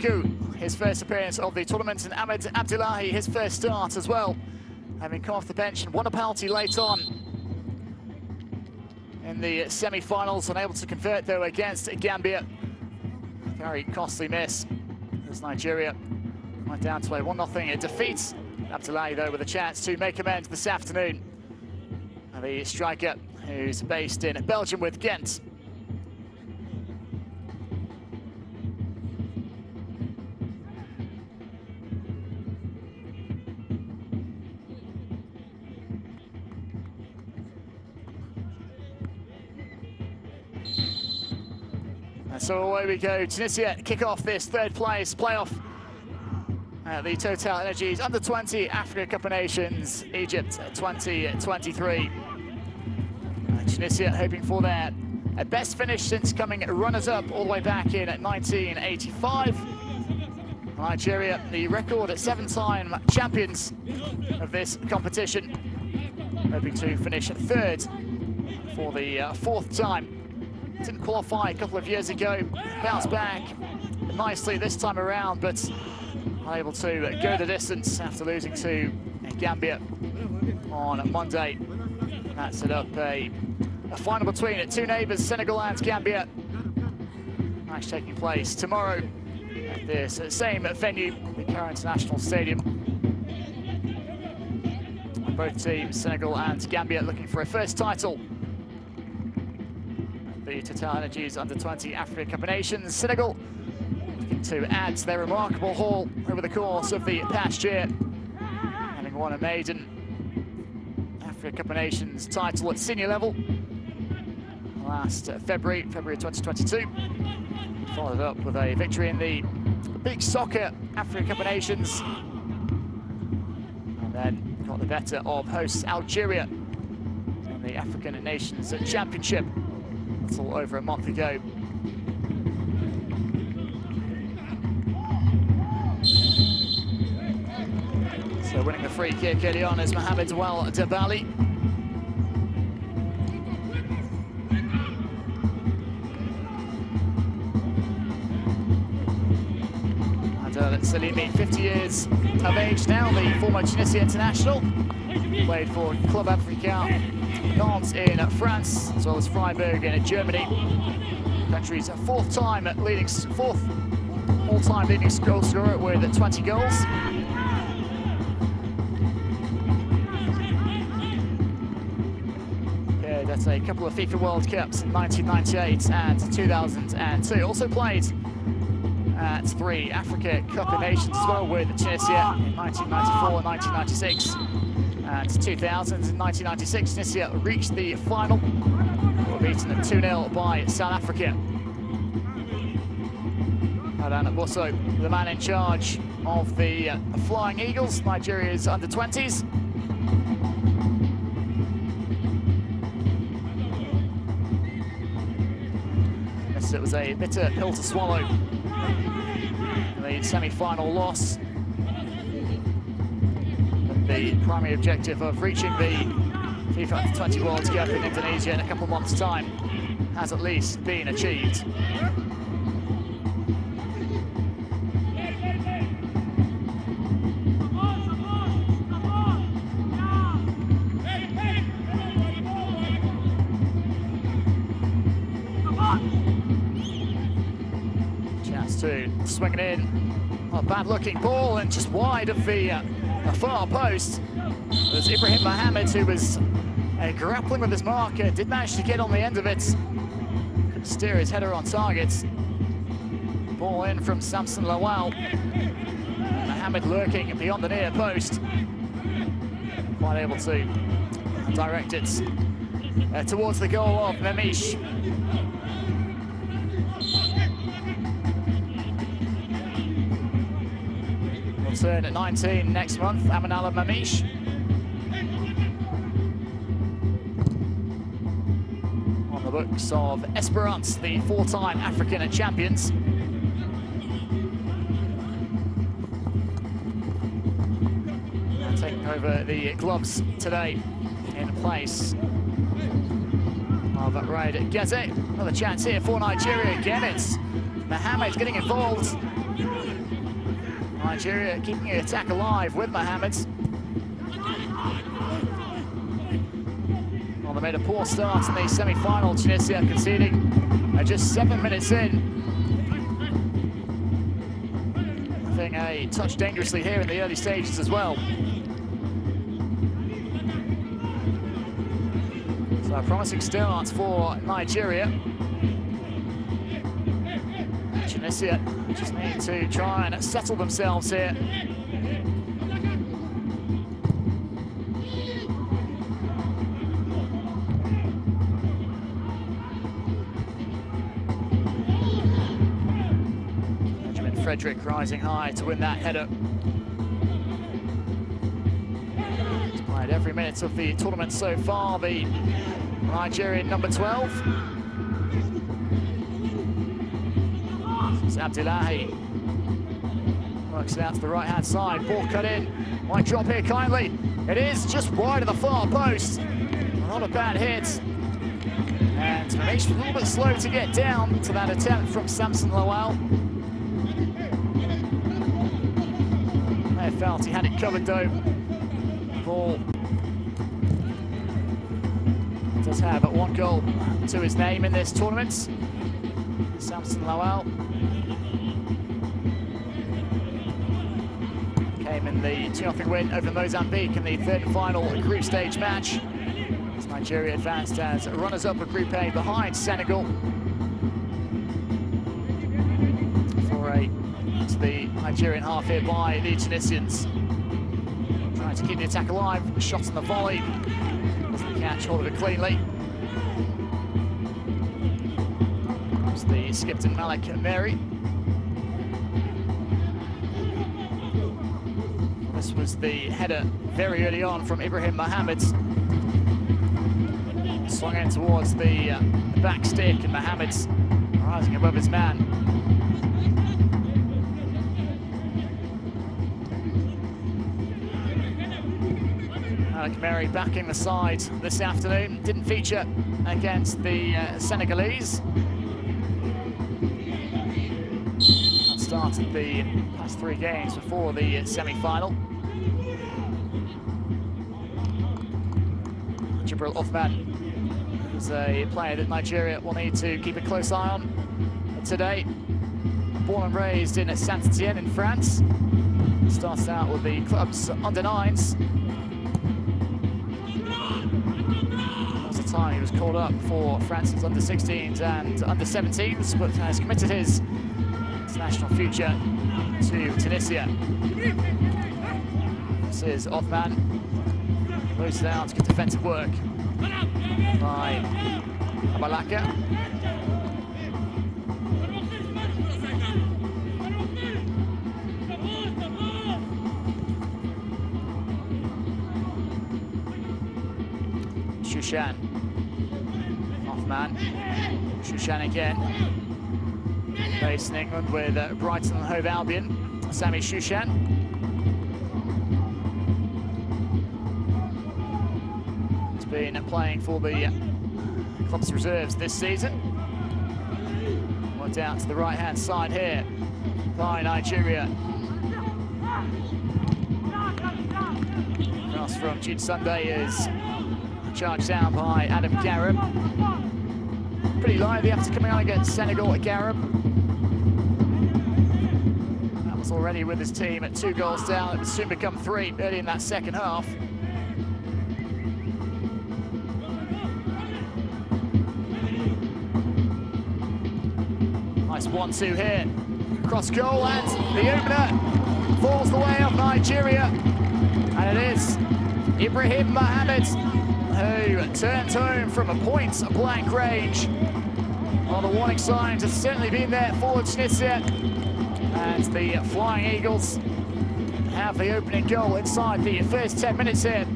Sekou, his first appearance of the tournament, and Ahmed Abdullahi, his first start as well, having come off the bench and won a penalty late on in the semi-finals, unable to convert though against Gambia. Very costly miss as Nigeria went down to a 1-0 defeat. Abdullahi though with a chance to make amends this afternoon. And the striker who's based in Belgium with Ghent. And so away we go. Tunisia kick off this third place playoff at the TotalEnergies Under-20 Africa Cup of Nations, Egypt 2023. Tunisia hoping for their best finish since coming runners-up all the way back in 1985. Nigeria, the record 7-time champions of this competition, hoping to finish third for the fourth time. Didn't qualify a couple of years ago, bounced back nicely this time around, but unable to go the distance after losing to Gambia on Monday. That set up a final between two neighbours, Senegal and Gambia. Match taking place tomorrow at this same venue, the Cairo International Stadium. Both teams, Senegal and Gambia, looking for a first title. The TotalEnergies Under-20 Africa Cup of Nations. Senegal looking to add to their remarkable haul over the course of the past year, having won a maiden Africa Cup of Nations title at senior level last February 2022. Followed up with a victory in the Big Soccer Africa Cup of Nations, and then got the better of hosts Algeria in the African Nations Championship. That's all over a month ago. So winning the free kick early on is Mohamed Well Dabali. Salimi, 50 years of age now, the former Tunisia international. Played for Club Africain Nantes in France, as well as Freiburg in Germany. Country's fourth all-time leading goal scorer with 20 goals. Appeared at a couple of FIFA World Cups in 1998 and 2002. Also played at 3 Africa Cup of Nations as well with Tunisia in 1994 and 1996 and 2000. In 1996, Tunisia reached the final. They were beaten at 2-0 by South Africa. Adan Bosso, the man in charge of the Flying Eagles, Nigeria's Under-20s. It was a bitter pill to swallow. The semi-final loss. The primary objective of reaching the FIFA Under-20 World Cup in Indonesia in a couple of months' time has at least been achieved. To swing it in, a bad-looking ball and just wide of the far post. There's Ibrahim Mohamed, who was grappling with his marker, did manage to get on the end of it, could steer his header on target. Ball in from Samson Lawal. Mohamed lurking beyond the near post, quite able to direct it towards the goal of Memish. Turn at 19 next month, Amanala Mamish. On the books of Esperance, the 4-time African champions. And taking over the gloves today in place of Raid Geze. Another chance here for Nigeria again. It's Mohamed getting involved. Nigeria keeping the attack alive with Mohammed. Well, they made a poor start in the semi-final, Tunisia conceding just 7 minutes in. I think a touch dangerously here in the early stages as well. So a promising start for Nigeria. Tunisia just need to try and settle themselves here. Frederick rising high to win that header. He's played every minute of the tournament so far, the Nigerian number 12. It's Abdullahi. Works it out to the right-hand side. Ball cut in. Might drop here kindly. It is just wide of the far post. Not a bad hit. And Manish a little bit slow to get down to that attempt from Samson Lawal. They felt he had it covered though. Ball does have one goal to his name in this tournament. Samson Lawal came in the 2-0 win over Mozambique in the third and final group stage match. As Nigeria advanced as runners-up of Group A behind Senegal. To the Nigerian half here by the Tunisians. Trying to keep the attack alive. Shot on the volley. Doesn't catch hold of it cleanly. It's the Skipton Malik Mary. This was the header very early on from Ibrahim Mohammed. Swung in towards the back stick, and Mohammed's rising above his man. Mary backing the side this afternoon. Didn't feature against the Senegalese. That started the past 3 games before the semi-final. Jibril Othman is a player that Nigeria will need to keep a close eye on today. Born and raised in Saint-Étienne in France. Starts out with the club's under-9s. Time he was called up for France's under-16s and under-17s, but has committed his international future to Tunisia. This is Othman. Moves it out, good defensive work by Abalaka. Shushan. Othman. Shushan again. Based in England with Brighton and Hove Albion. Sami Shushan. He's been playing for the club's reserves this season. Worked out to the right-hand side here by Nigeria. Cross from Jude Sunday is charged down by Adam Garib. Pretty lively after coming on against Senegal at Garib. That was already with his team at 2 goals down. It would soon become 3 early in that second half. Nice 1-2 here. Cross goal, and the opener falls the way of Nigeria. And it is Ibrahim Mohammed who turns home from a point-blank range. Well, the warning signs have certainly been there for Tunisia. And the Flying Eagles have the opening goal inside the first 10 minutes here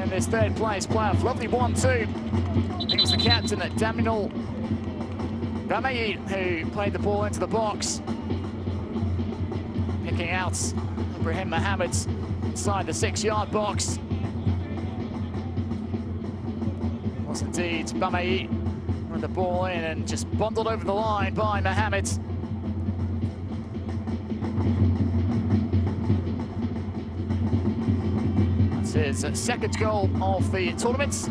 in this third place playoff. Lovely 1-2. I think it was the captain, Daminal Bamayi, who played the ball into the box. Picking out Ibrahim Mohammed inside the 6-yard box. Was indeed Bamayi with the ball in and just bundled over the line by Mohammed. his second goal of the tournament.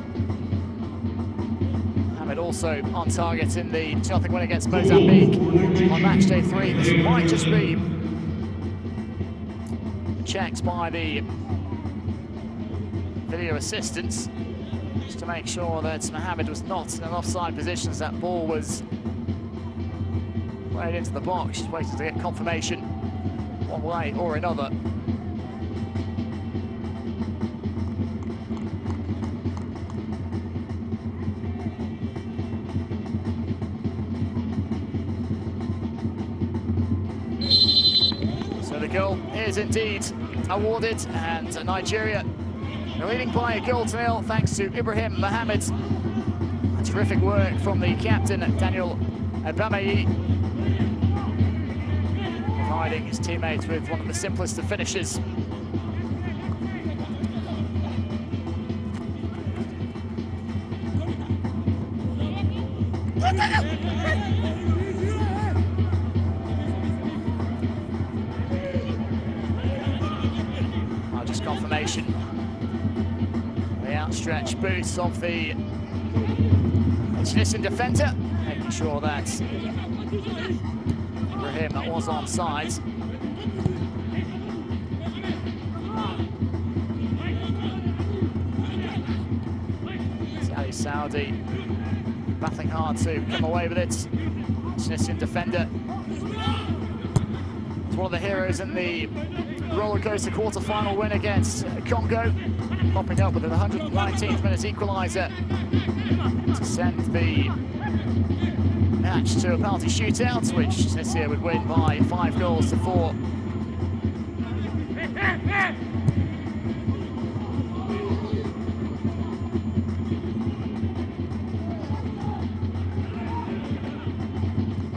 Mohamed also on target in the 2-0 win against Mozambique on match day 3. This might just be checked by the video assistants just to make sure that Mohamed was not in an offside position as that ball was played into the box. Just waiting to get confirmation one way or another. So the goal is indeed awarded, and Nigeria are leading by a goal to nil thanks to Ibrahim Mohamed. Terrific work from the captain, Daniel Abameyi, providing his teammates with one of the simplest of finishes. Just confirmation. The outstretched boots of the Tunisian defender, making sure that Ibrahim was onside. Ali Saudi battling hard to come away with it. Tunisian defender. It's one of the heroes in the rollercoaster quarter-final win against Congo, popping up with an 119th minute equaliser to send the match to a penalty shootout, which Tunisia would win by 5 goals to 4.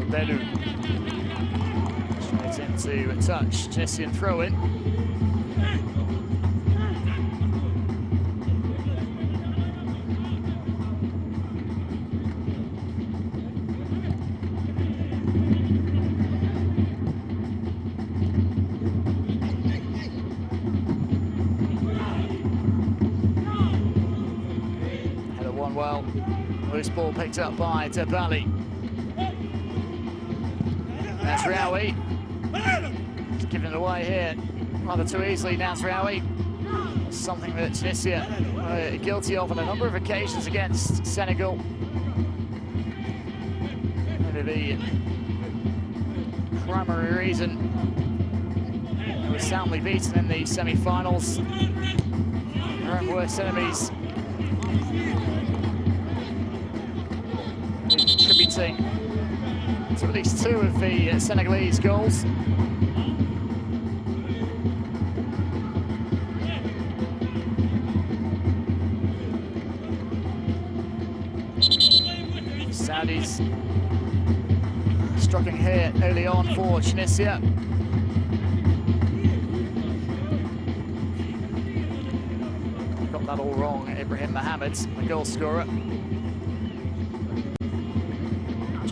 Belu straight into a touch, Tunisian throw-in. Header won well. Loose ball picked up by Tabali. Nasraoui, just giving it away here rather too easily. Nasraoui, something that Tunisia are guilty of on a number of occasions against Senegal. Maybe the primary reason they were soundly beaten in the semi-finals. Their own worst enemies contributing to at least 2 of the Senegalese goals. Saudis struggling here early on for Tunisia. Got that all wrong, Ibrahim Mohamed, the goal scorer.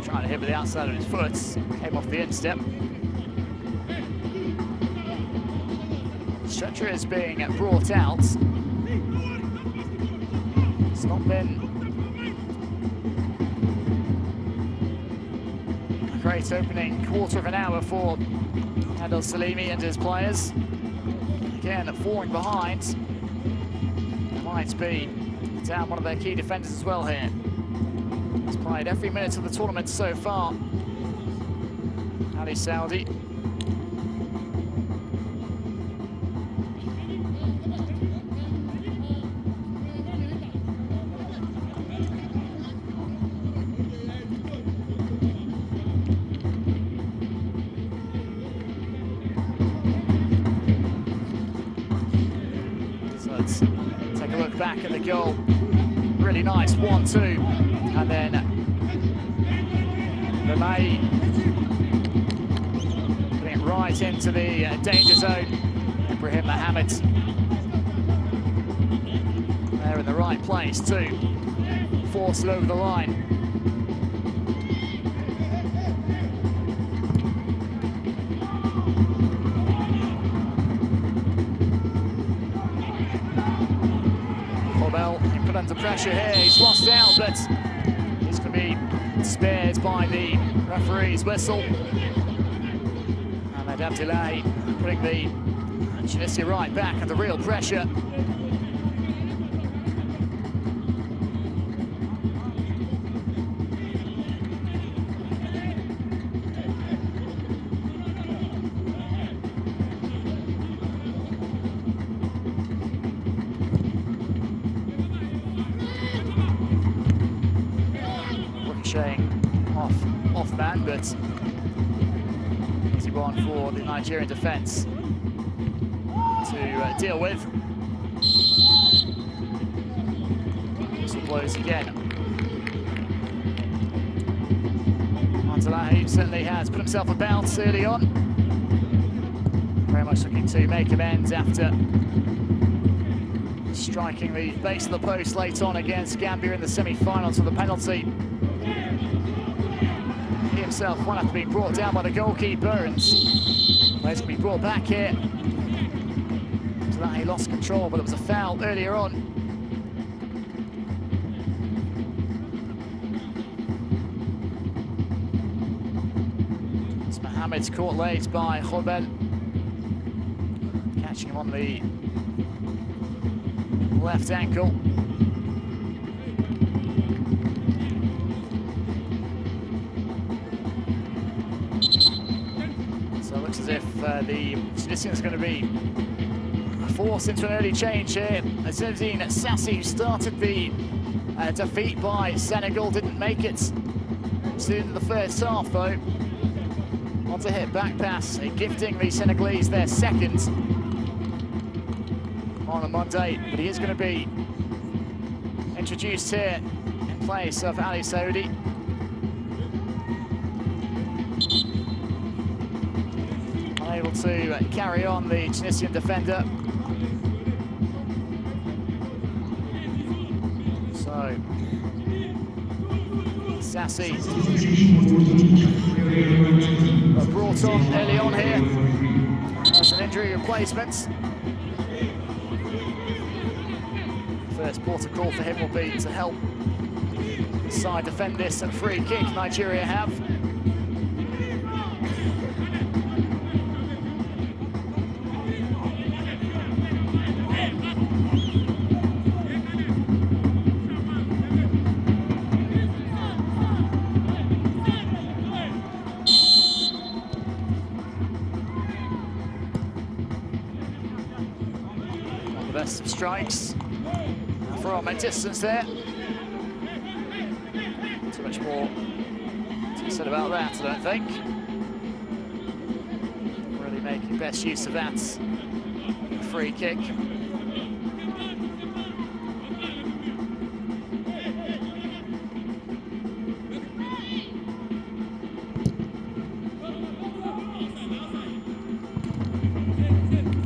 Trying to hit with the outside of his foot, came off the instep. Stretcher is being brought out. It's not been a great opening quarter of an hour for Adel Salimi and his players. Again, falling behind. Might be down one of their key defenders as well here. He's played every minute of the tournament so far. Ali Saudi. So let's take a look back at the goal. Really nice 1-2. And then Lamay putting it right into the danger zone. Ibrahim Mohamed there in the right place to force it over the line. under pressure here. He's lost out, but he's going to be spared by the referee's whistle. And Abdelai putting the Tunisia right back under real pressure. Off man, but easy one for the Nigerian defence to deal with. Whistle blows again. Abdelai certainly has put himself about early on. Very much looking to make amends after striking the base of the post late on against Gambia in the semi-finals for the penalty. He himself won't have to be brought down by the goalkeeper, and he's going to be brought back here. So that he lost control, but it was a foul earlier on. It's Mohamed's caught late by Khobel, catching him on the left ankle. So it looks as if the Tunisians are going to be forced into an early change here. Zinedine Sassi, who started the defeat by Senegal, didn't make it to the end of the first half though. On to hit back pass, gifting the Senegalese their second on a Monday, but he is going to be introduced here in place of Ali Saoudi. Unable to carry on the Tunisian defender. So, Sassi brought on early on here as an injury replacement. First port of call for him will be to help the side defend this free kick Nigeria have. One of the best of strikes from a distance there. Too much more to be said about that, I don't think. Really making best use of that free kick.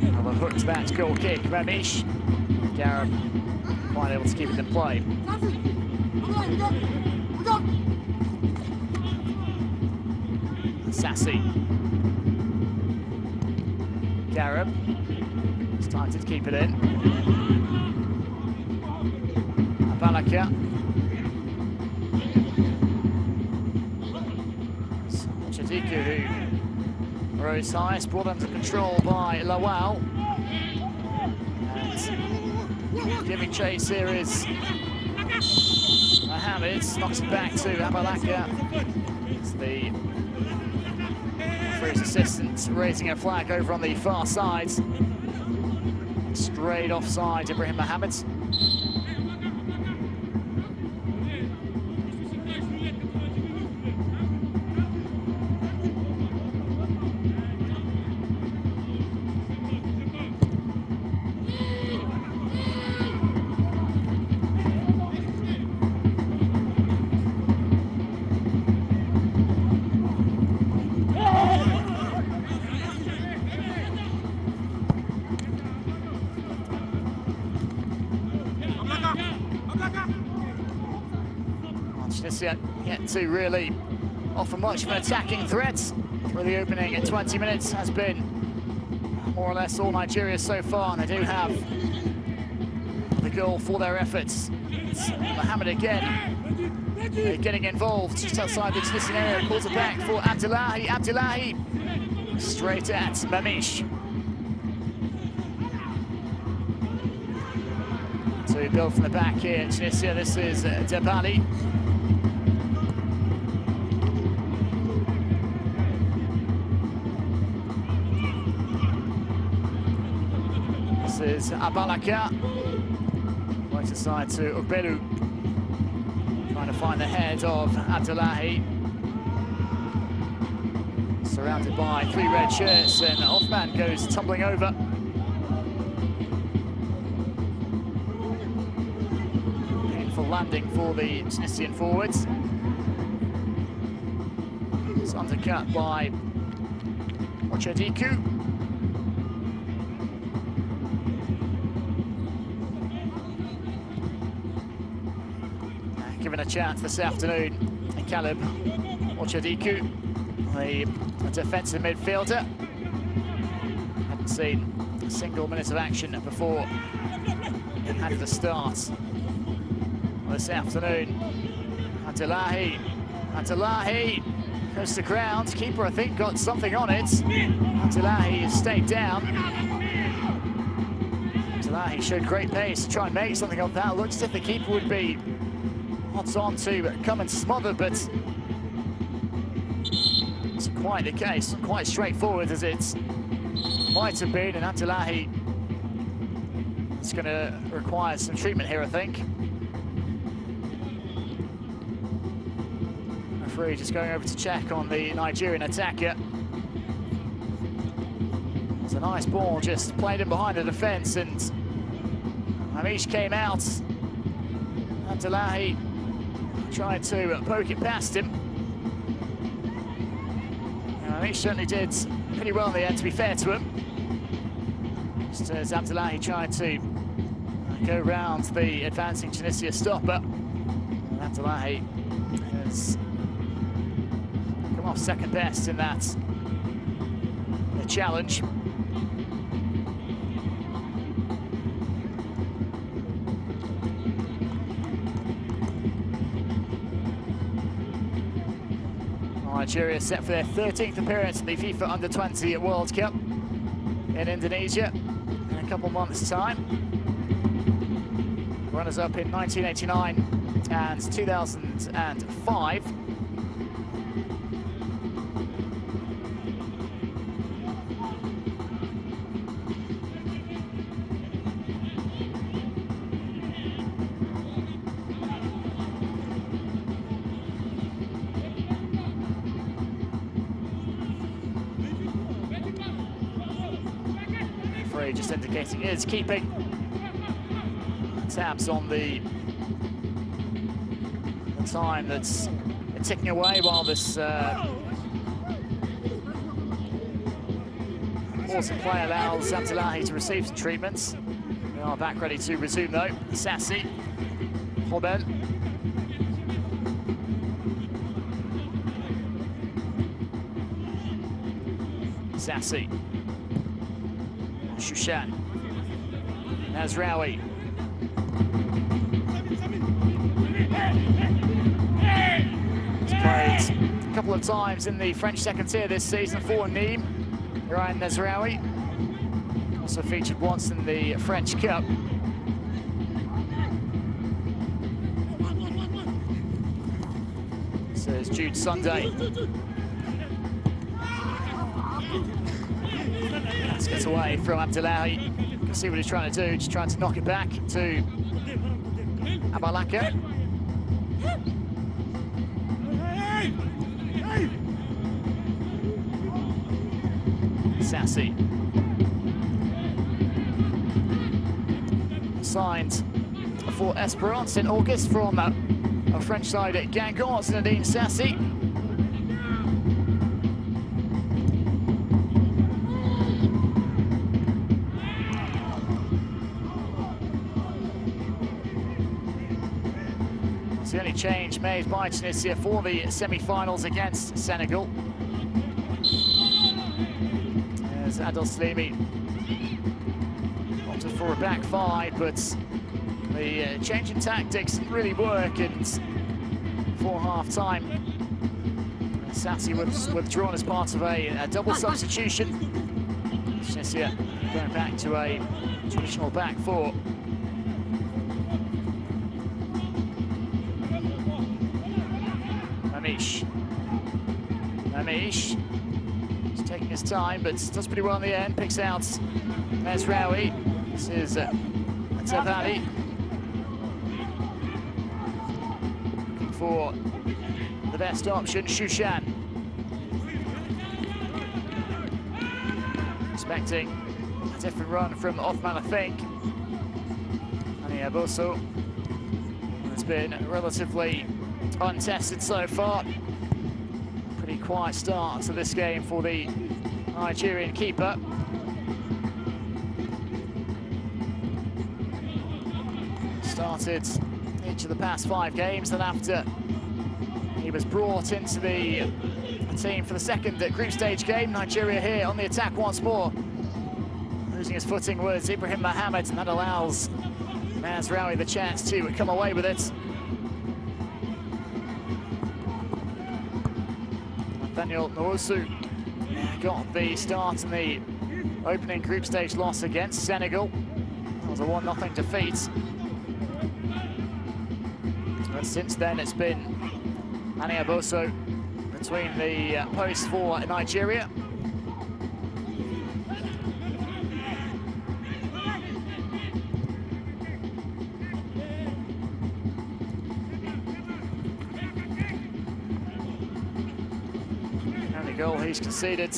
Another hooked that goal kick, Ramesh. Garab quite able to keep it in play. Sassi. Garab started to keep it in. Abalaka. Chadiku, who rose highest, brought under control by Lawal. And giving chase here is Mohamed, knocks it back to Abalaka. It's the referee's assistant raising a flag over on the far side. Straight offside, Ibrahim Mohamed. Tunisia yet to really offer much of an attacking threat. For the opening at 20 minutes has been more or less all Nigeria so far, and they do have the goal for their efforts. It's Mohamed again. Getting involved just outside the Tunisian area. Pulls it back for Abdullahi. Abdullahi straight at Mamish. So we build from the back here. Tunisia, this is Debali. This is Abalaka. Right aside to Ubelu. Trying to find the head of Abdullahi. Surrounded by 3 red shirts, and Othman goes tumbling over. Painful landing for the Tunisian forwards. It's undercut by Ochadiku. Given a chance this afternoon, and Caleb Ochadiku, the defensive midfielder, hadn't seen a single minute of action before it had the start this afternoon. Abdullahi goes to ground. Keeper, I think, got something on it. Abdullahi stayed down. Abdullahi showed great pace to try and make something of that. Looks as if the keeper would be odds on to come and smother, but it's quite the case, quite straightforward as it might have been, and Abdullahi is going to require some treatment here, I think. Referee just going over to check on the Nigerian attacker. It's a nice ball, just played in behind the defence, and Amish came out. Abdullahi tried to poke it past him. He certainly did pretty well in the end, to be fair to him. Just as Abdullahi tried to go round the advancing Tunisia stopper. And Abdullahi has come off second best in that challenge. Nigeria set for their 13th appearance at the FIFA Under-20 World Cup in Indonesia in a couple months' time. Runners-up in 1989 and 2005. Just indicating is keeping tabs on the time that's ticking away while this awesome play allows Abdullahi to receive some treatments. We are back ready to resume though. Sassi, Hobel. Sassi. Shushan, Nazraoui. He's played a couple of times in the French second tier this season for Nîmes. Ryan Nazraoui also featured once in the French Cup. So it's Jude Sunday. Gets away from Abdullahi. You can see what he's trying to do, just trying to knock it back to Abalaka. Sassi. Signed for Esperance in August from a French side at Guingamp. It's Nadine Sassi. The only change made by Tunisia for the semi-finals against Senegal. As Adel Slimi opted for a back 5, but The change in tactics didn't really work, and for half-time, Sassy was withdrawn as part of a double substitution. Tunisia going back to a traditional back four. Mamish. He's taking his time, but does pretty well in the end. Picks out Mesraoui. This is Tavali. Looking for the best option, Shushan. Expecting a different run from Othman, I think. Aniaboso has been relatively untested so far. Pretty quiet start to this game for the Nigerian keeper. Started each of the past 5 games, and after he was brought into the team for the second group stage game, Nigeria here on the attack once more. Losing his footing was Ibrahim Mohammed, and that allows Mesraoui the chance to come away with it. Nathaniel Nwosu got the start in the opening group stage loss against Senegal. That was a 1-0 defeat. And since then, it's been Aniaboso between the posts for Nigeria. The only goal he's conceded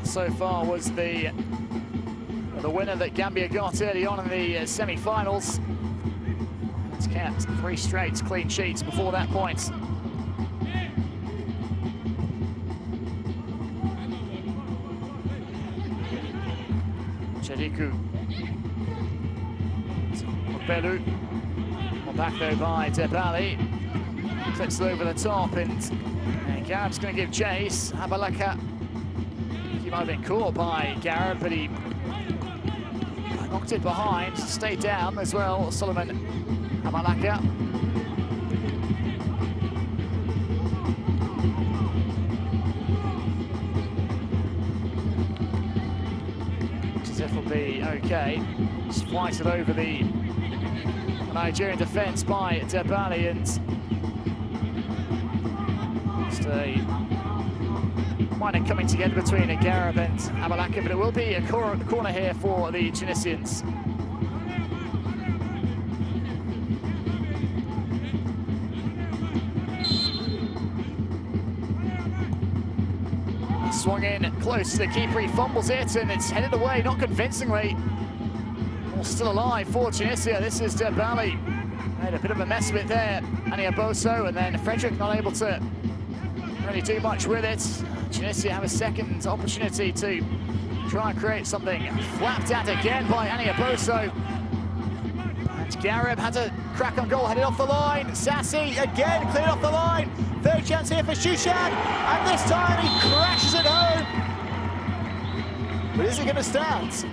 so far was the winner that Gambia got early on in the semi-finals. It's kept 3 straight clean sheets before that point. Chediku. Belu. Well, back though by Debali. Clips over the top, and Garab's going to give chase. Abalaka. He might have been caught by Garab, but he knocked it behind, stayed down as well. Solomon Abalaka. Joseph will be okay. Just flighted over the Nigerian defence by Debali, and just a minor coming together between Garab and Abalaka, but it will be a corner here for the Tunisians. Swung in close to the keeper, he fumbles it, and it's headed away, not convincingly. All still alive for Tunisia. This is Debali. Made a bit of a mess of it there. Aniaboso, and then Frederick not able to really do much with it. Tunisia have a second opportunity to try and create something. Flapped at again by Aniaboso. And Garab had a crack on goal, headed off the line. Sassy again, cleared off the line. Third chance here for Shushan, and this time he crashes it home. But is it going to stand?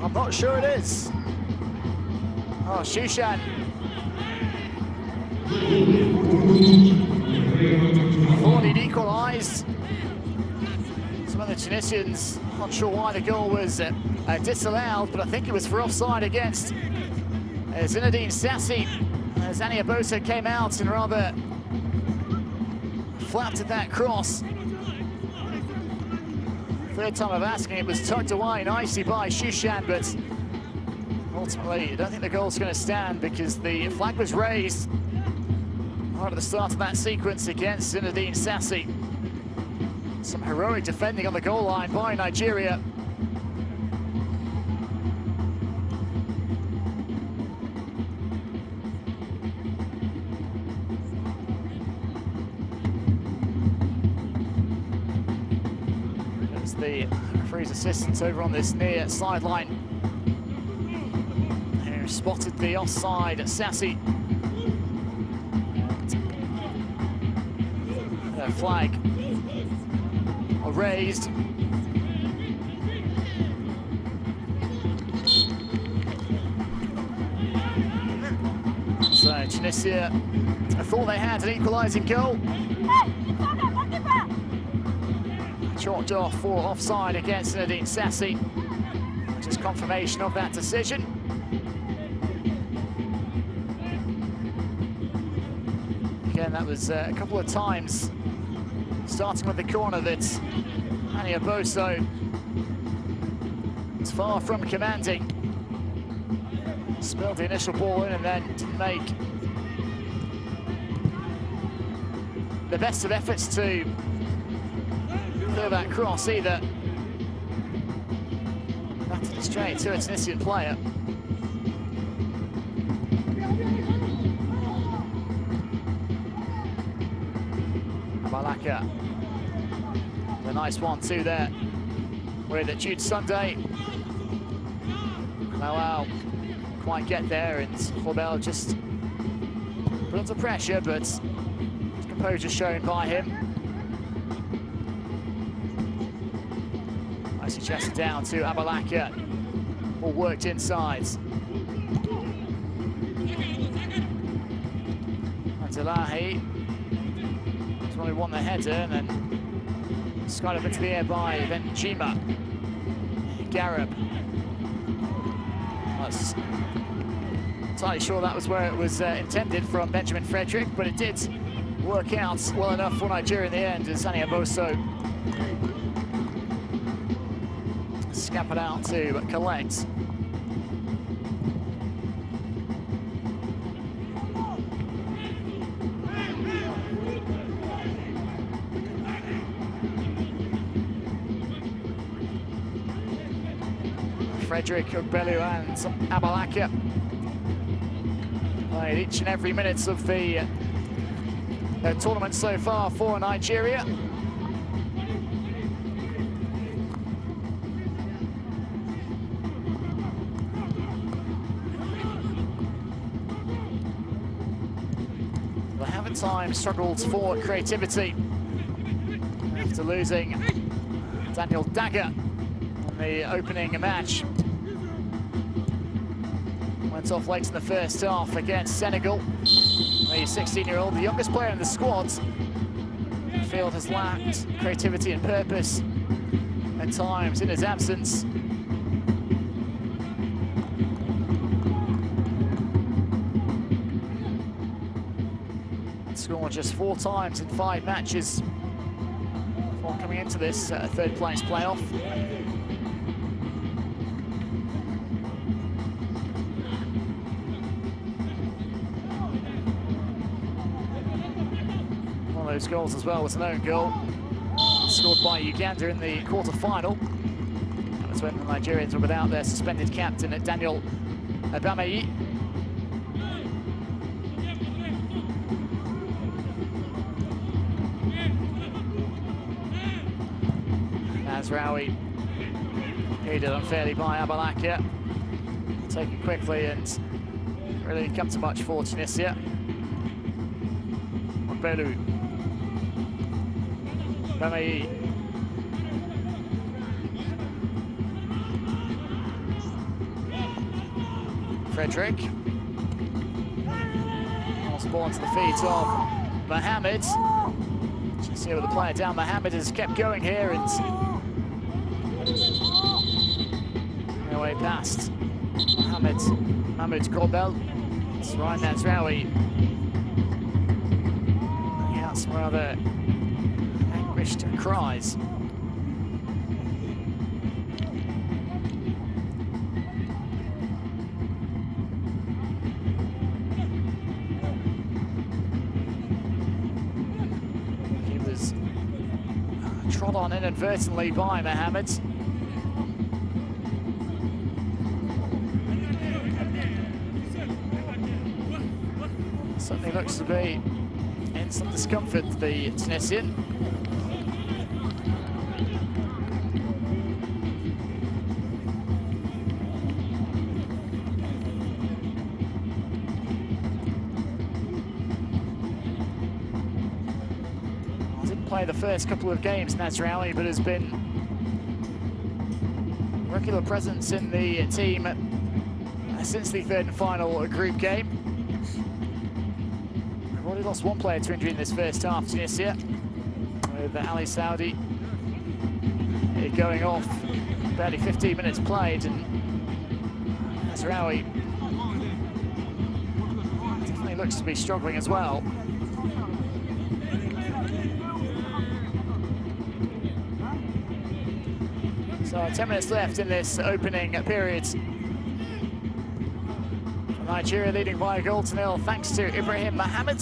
I'm not sure it is. Oh, Shushan. Thought he'd equalised. Some of the Tunisians, not sure why the goal was disallowed, but I think it was for offside against Zinedine Sassy, as Aniaboso came out and rather flapped at that cross. Third time of asking, it was tucked away nicely by Shushan, but ultimately I don't think the goal's going to stand because the flag was raised right at the start of that sequence against Zinedine Sassy. Some heroic defending on the goal line by Nigeria. The referee's assistants over on this near sideline who spotted the offside Sassy. Their flag raised. Tunisia, I thought they had an equalising goal. Chalked off for offside against Nadine Sassi, which is confirmation of that decision. Again, that was a couple of times, starting with the corner, that Ania Boso was far from commanding. Spilled the initial ball in and then didn't make the best of efforts to clear that cross either. Batted it straight to a Tunisian player. Malaka, a nice 1-2 there with Jude Sunday. Wow, quite get there, and Robel just put under pressure, but composure shown by him. Nicely chested down to Abalaka, all worked inside. Abdullahi, that's when we won the header, and then skied up into the air by Benjima. Garab. I was entirely sure that was where it was intended from Benjamin Frederick, but it did work out well enough for Nigeria in the end, as Ania Boso scampered out to collect. Frederick, Ogbelu and Abalaka played each and every minute of the tournament so far for Nigeria. They have at times struggled for creativity after losing Daniel Dagger in the opening match. Went off late in the first half against Senegal. The 16-year-old, the youngest player in the squad. The field has lacked creativity and purpose at times in his absence. Scored just 4 times in 5 matches before coming into this third place playoff. Those goals as well was an own goal scored by Uganda in the quarter-final. That was when the Nigerians were without their suspended captain Daniel Abameyi. Azraoui aided unfairly by Abalaka, taken quickly and really didn't come to much for Tunisia. Belu. Bamei. Frederick. Lost the ball into the feet of Mohamed. You can see with the player down, Mohamed has kept going here and away past Mohamed Corbel. It's Ryan Nazraoui. Yeah, some rather anguished cries. He was trod on inadvertently by Mohamed. Certainly looks to be in some discomfort, the Tunisian. Didn't play the first couple of games, Nazraoui, but has been a regular presence in the team since the third and final group game. Only lost one player to injury in this first half, Tunisia, with Ali Saudi going off. Barely 15 minutes played, and Azraoui definitely looks to be struggling as well. So 10 minutes left in this opening period. Nigeria leading by a goal to nil thanks to Ibrahim Mohammed.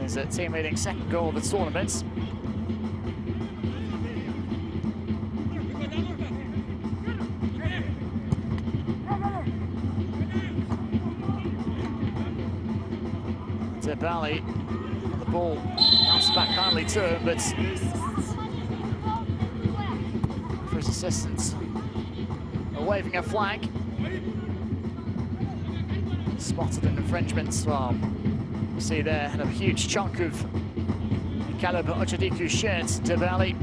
His team leading second goal of the tournament. Debali, the ball bounced back kindly to him, but for his assistants waving a flag. Spotted an infringement. Well, you see there, and a huge chunk of Caleb Ochadiku's shirt, Debali,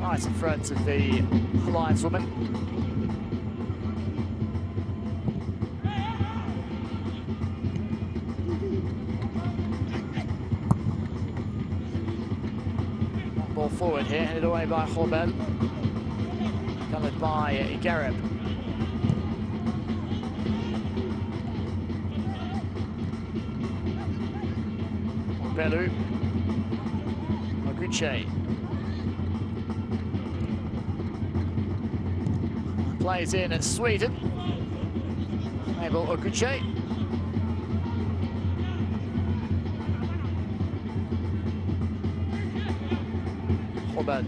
right in front of the lineswoman. Ball forward here, headed away by Horbel, covered by Gareb. Bellu, Oguche plays in at Sweden. Abel Oguche. Horbel.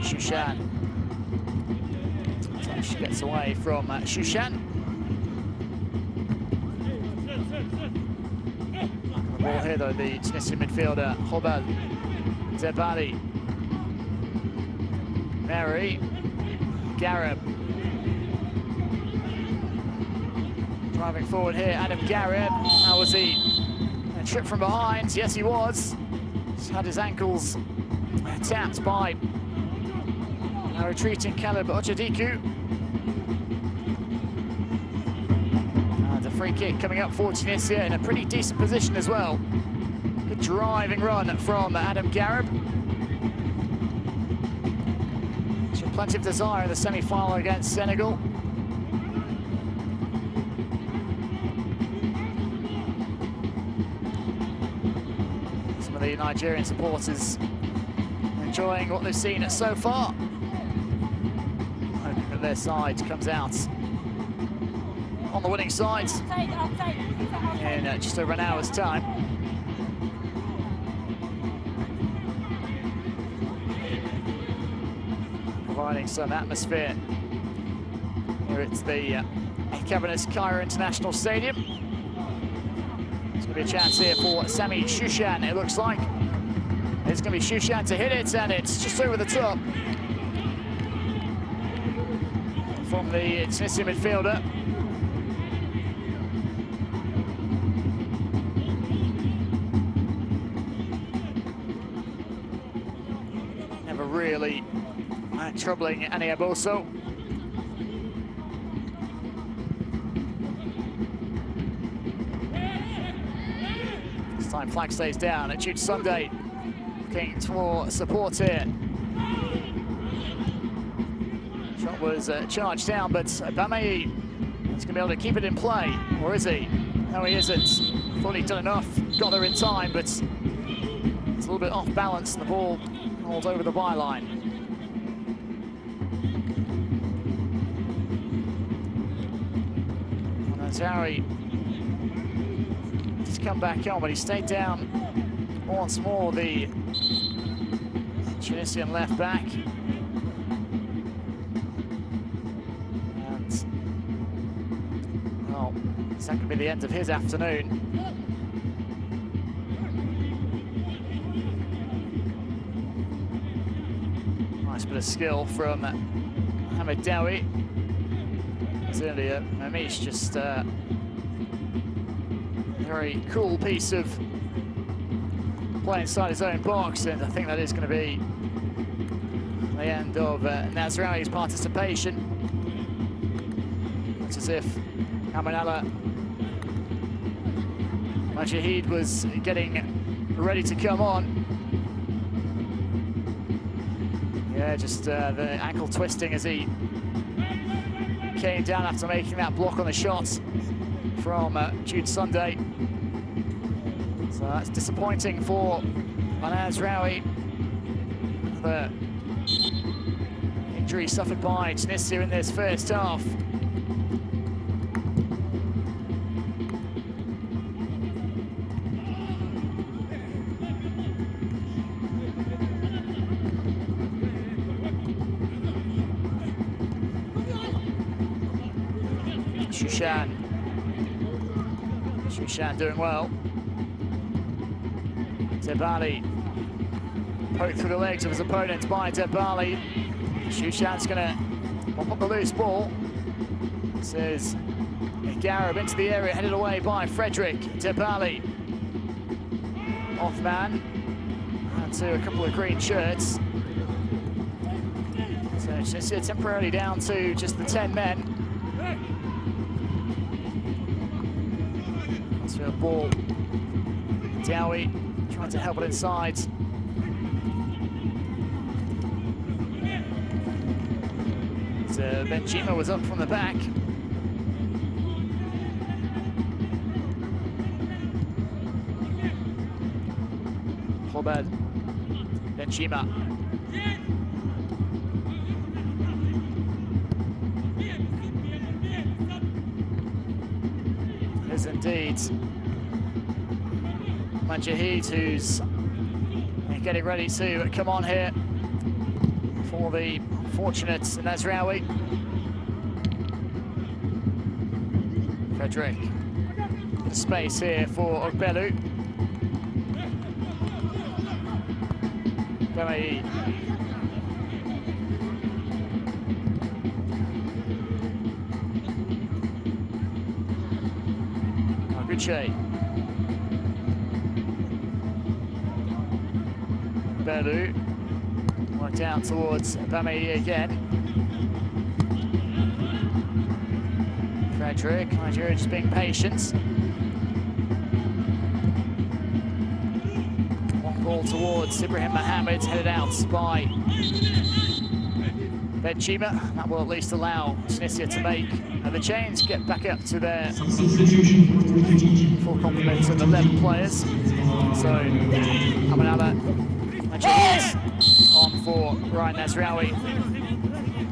Shushan. Touch gets away from Shushan. Ball here though, the Tunisian midfielder, Horbel, Debali, Mary, Gareb. Driving forward here, Adam Gareb. How was he? A trip from behind, yes he was. He's had his ankles tapped by a retreating Caleb Ochadiku. Free kick coming up for Tunisia in a pretty decent position as well. Good driving run from Adam Gareb. Showed plenty of desire in the semi-final against Senegal. Some of the Nigerian supporters enjoying what they've seen so far. Hoping that their side comes out on the winning side in just over an hour's time. Providing some atmosphere here at the Cabernet Cairo International Stadium. There's going to be a chance here for Sami Shushan, it looks like. It's going to be Shushan to hit it, and it's just over the top from the Tunisian midfielder. Really troubling Annie Aboso. This time flag stays down at Jude Sunday, looking for support here. Shot was charged down, but Bamei is going to be able to keep it in play, or is he? No, he isn't. Thought he'd done enough, got there in time, but it's a little bit off balance, and the ball rolled over the byline. And Azraoui just come back on, but he stayed down once more, the Tunisian left back. And, well, it's not going to be the end of his afternoon. Nice bit of skill from Mohamed Dawi. As earlier, Mamish just a very cool piece of play inside his own box, and I think that is going to be the end of Nazraoui's participation. Looks as if Amanala Majahid was getting ready to come on. Yeah, just the ankle twisting as he came down after making that block on the shot from Jude Sunday. So that's disappointing for Anaz Rawi. The injury suffered by Tunisia in this first half. Shushan doing well. Debali poked through the legs of his opponent by Debali. Shushan's gonna pop up the loose ball. This is Garib into the area, headed away by Frederick. Debali. Othman. And to a couple of green shirts. So Tunisia temporarily down to just the 10 men. A ball. Dowie trying to help it inside. So Benjima was up from the back. Hobad. Benjima. Is indeed Majahid, who's getting ready to come on here for the fortunate Nazraoui. Frederick, the space here for Ogbelu. Bemei. Aguche. Belu worked out towards Bamei again. Frederick, Nigeria just being patient. Long ball towards Ibrahim Mohammed, headed out by Benjima. That will at least allow Tunisia to make the change, get back up to their full complement of 11 players. So, Amanala Majahid on for Ryan Nazraoui.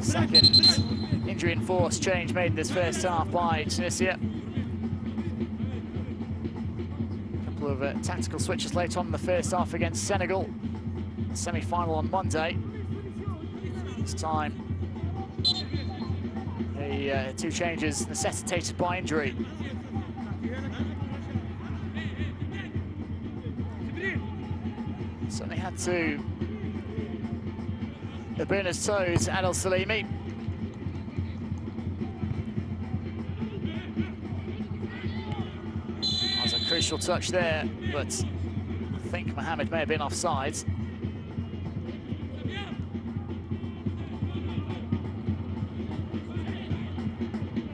Second injury enforced change made in this first half by Tunisia. A couple of tactical switches later on in the first half against Senegal. Semi-final on Monday. This time, the two changes necessitated by injury. Certainly had to burn his toes, Adel Salimi. That was a crucial touch there, but I think Mohammed may have been offside.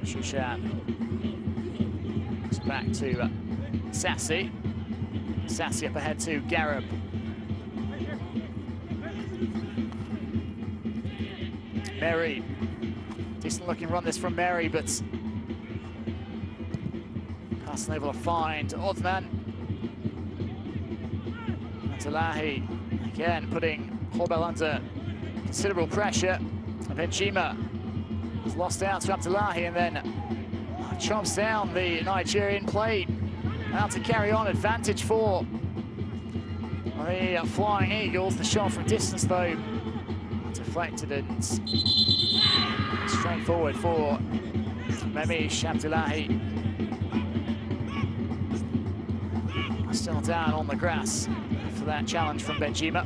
Shushan. It's back to Sassi. Sassi up ahead to Garib. Mary, decent looking run this from Mary, but pass unable to find Othman. Abdullahi again putting Hobel under considerable pressure. And Benjima was lost out to Abdullahi and then chomps down the Nigerian play. Out to carry on, advantage for the Flying Eagles. The shot from distance though deflected and straight forward for Memish Abdullahi. Still down on the grass for that challenge from Benjima.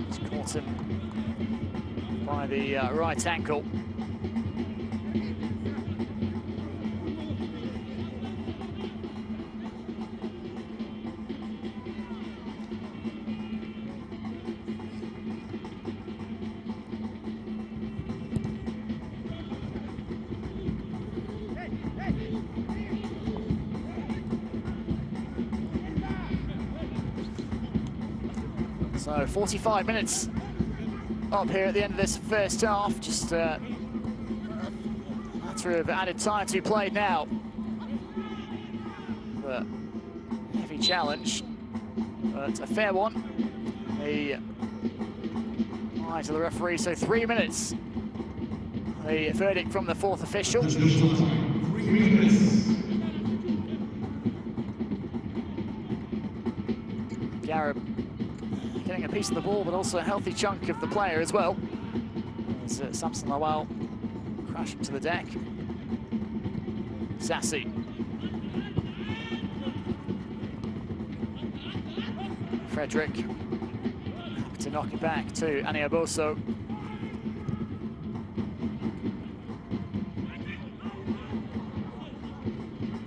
He's caught him by the right ankle. So 45 minutes up here at the end of this first half. Just a matter of added time to be played now. But heavy challenge, but a fair one. The eye to the referee, so 3 minutes. The verdict from the fourth official. 3 minutes. Garib getting a piece of the ball, but also a healthy chunk of the player as well. As Samson Lawal crashing to the deck. Sassy. Frederick to knock it back to Aniaboso.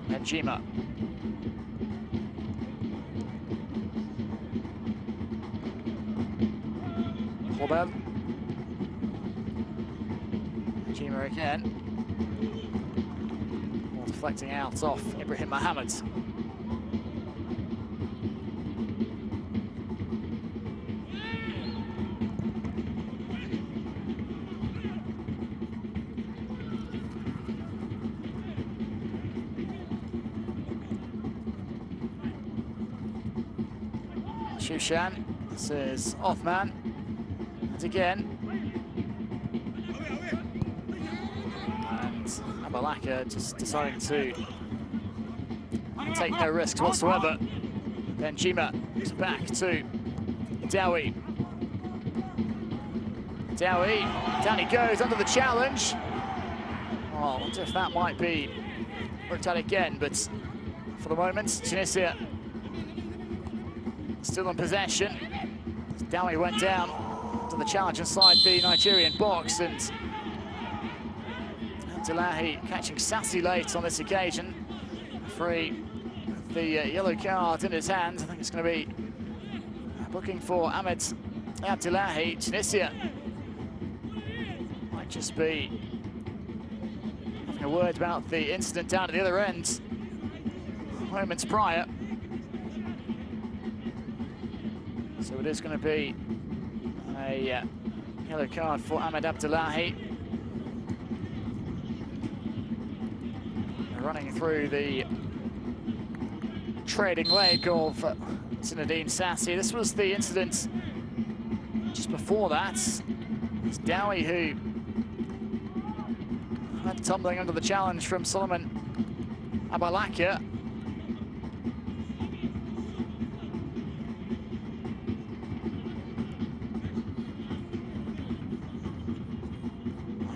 Benjima. Robert. Benjima again. Ball deflecting out off Ibrahim Mohammed. Shushan, this is Othman, and again. And Abalaka just deciding to take no risks whatsoever. Benjima is back to Dowie. Down he goes under the challenge. Oh, I wonder if that might be looked at again, but for the moment, Tunisia still in possession. Dowie went down to the challenge inside the Nigerian box, and Abdullahi catching Sassy late on this occasion. Free, the yellow card in his hand. I think it's going to be booking for Ahmed Abdullahi. Tunisia might just be having a word about the incident down at the other end moments prior. So it is going to be a yellow card for Ahmed Abdullahi. Running through the trading leg of Zinedine Sassy. This was the incident just before that. It's Dowie who went tumbling under the challenge from Solomon Abalaka.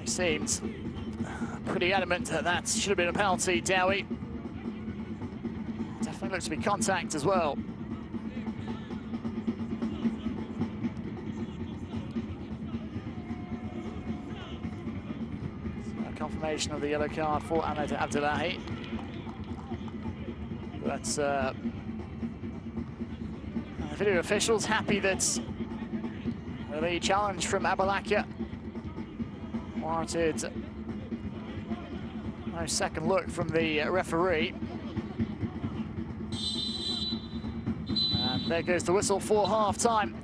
Seems pretty adamant that that should have been a penalty, Dowie. Definitely looks to be contact as well. So a confirmation of the yellow card for Ahmed Abdullahi. But the video officials happy that the challenge from Abalaka warranted no second look from the referee. And there goes the whistle for half-time.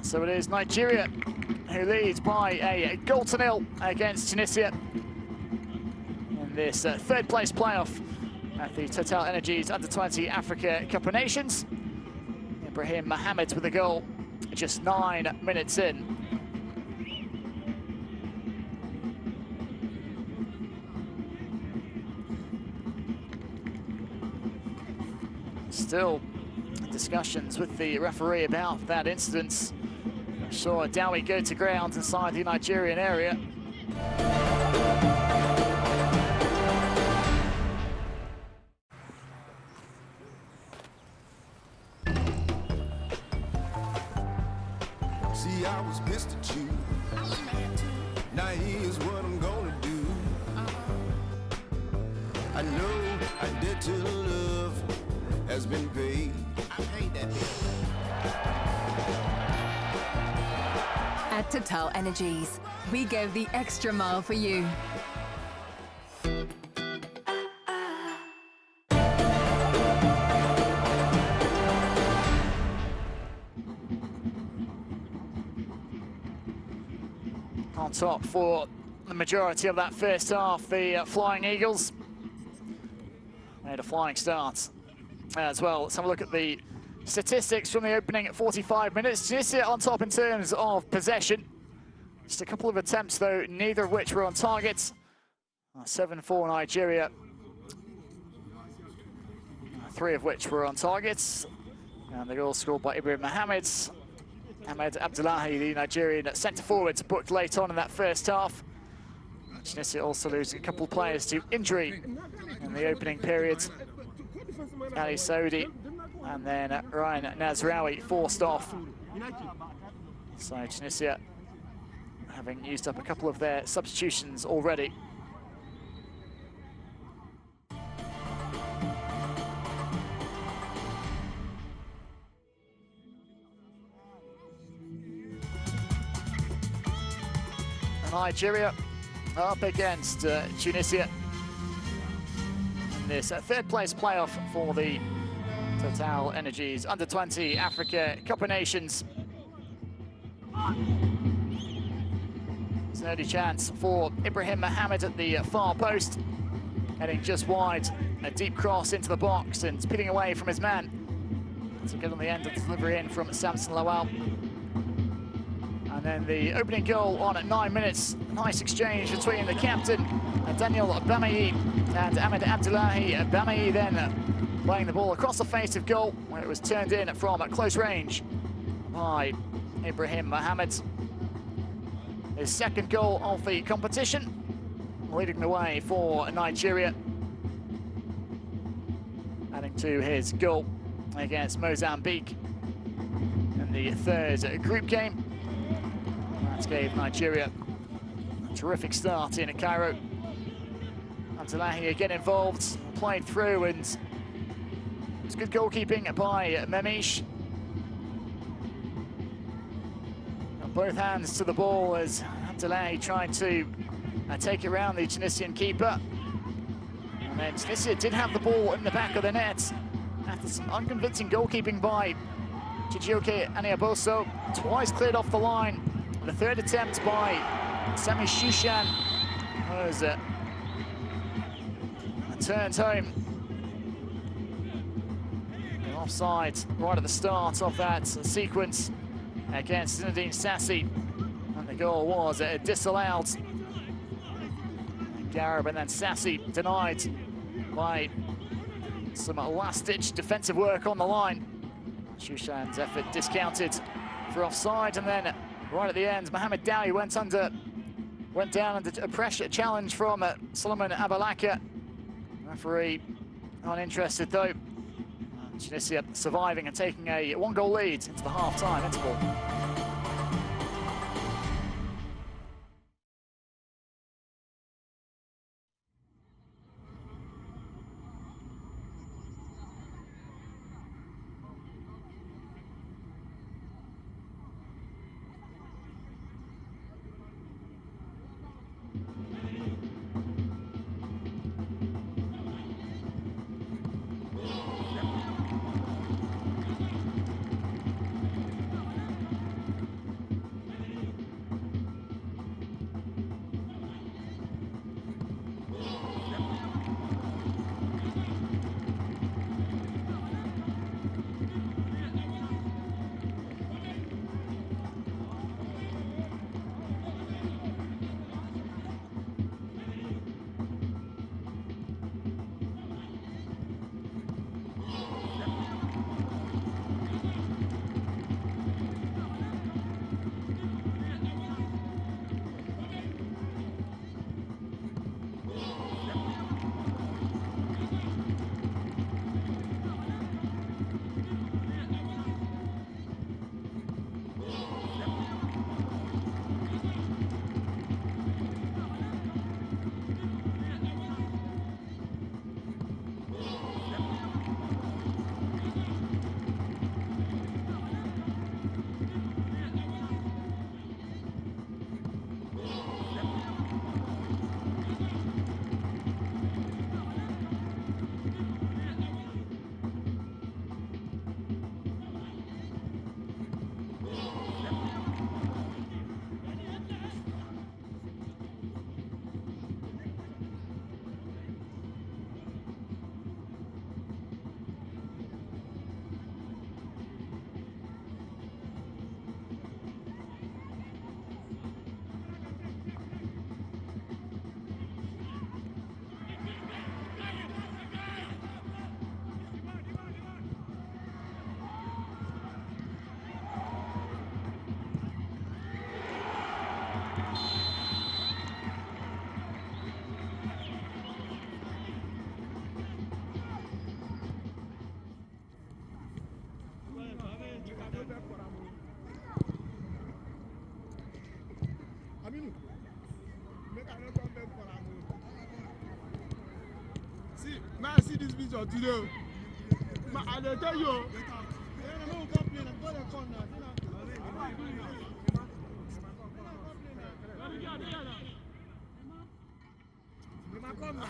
So it is Nigeria who leads by a goal to nil against Tunisia in this third place playoff at the TotalEnergies Under-20 Africa Cup of Nations. Ibrahim Mohammed with a goal just 9 minutes in. Still discussions with the referee about that incident. Saw Dowie go to ground inside the Nigerian area. See, I was pissed at you. Now here's what I'm gonna do. I know I did to love has been paid. I paid that bill. At TotalEnergies, we go the extra mile for you. top for the majority of that first half. The Flying Eagles made a flying start as well. Let's have a look at the statistics from the opening 45 minutes. Tunisia on top in terms of possession. Just a couple of attempts though, neither of which were on target. 7-4 Nigeria, 3 of which were on targets. And the goal scored by Ibrahim Mohamed. Ahmed Abdullahi, the Nigerian centre forward, booked late on in that first half. Tunisia also losing a couple of players to injury in the opening period. Ali Saudi and then Ryan Nazraoui forced off. So Tunisia having used up a couple of their substitutions already. Nigeria up against Tunisia in this third place playoff for the TotalEnergies Under-20 Africa Cup of Nations. It's an early chance for Ibrahim Mohamed at the far post, heading just wide, a deep cross into the box and speeding away from his man to get on the end of the delivery in from Samson Lawal. And then the opening goal on at 9 minutes. Nice exchange between the captain, Daniel Bamayi, and Ahmed Abdullahi. Bamayi then playing the ball across the face of goal, where it was turned in from close range by Ibrahim Mohamed. His second goal of the competition, leading the way for Nigeria, adding to his goal against Mozambique in the third group game. That gave Nigeria a terrific start in Cairo. Abdullahi again involved, played through, and it's good goalkeeping by Memish. Got both hands to the ball as Abdullahi tried to take it round the Tunisian keeper. And then Tunisia did have the ball in the back of the net after some unconvincing goalkeeping by Chijioke Aniaboso. Twice cleared off the line. The third attempt by Sami Shushan was turned home. An offside right at the start of that sequence against Zinedine Sassi. And the goal was disallowed. Garib and then Sassi denied by some last-ditch defensive work on the line. Shushan's effort discounted for offside, and then right at the end, Mohamed Dawi went down under a pressure challenge from Solomon Abalaka. Referee uninterested though. Tunisia surviving and taking a 1-goal lead into the half-time interval. Man, I see this picture today. Man, I tell you. Come now.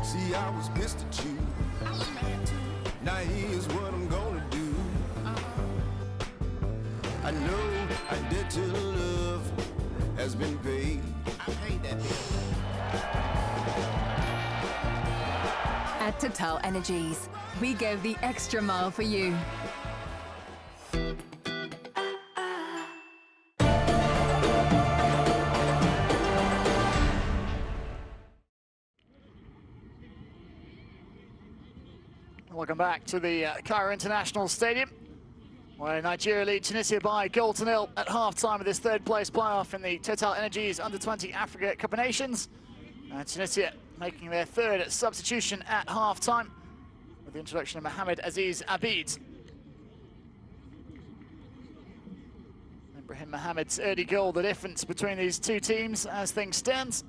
See, I was pissed at you. Now here's what I'm gonna do. I know I did till love has been paid. I paid that bill. At TotalEnergies, we go the extra mile for you. Welcome back to the Cairo International Stadium, where Nigeria lead Tunisia by 1-0 at half-time of this third-place playoff in the TotalEnergies Under-20 Africa Cup of Nations. Tunisia making their third substitution at half-time with the introduction of Mohamed Aziz Abid. Ibrahim Mohamed's early goal, the difference between these two teams as things stand.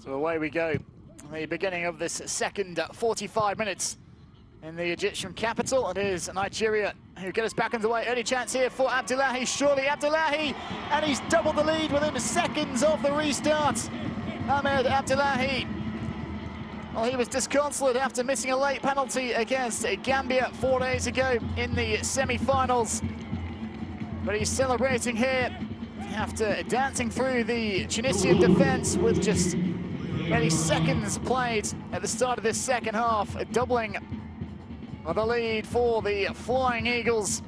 So away we go. The beginning of this second 45 minutes in the Egyptian capital. It is Nigeria who get us back underway. Early chance here for Abdullahi. Surely Abdullahi, and he's doubled the lead within seconds of the restart. Ahmed Abdullahi. Well, he was disconsolate after missing a late penalty against Gambia 4 days ago in the semi-finals. But he's celebrating here after dancing through the Tunisian defence with just barely seconds played at the start of this second half, doubling the lead for the Flying Eagles.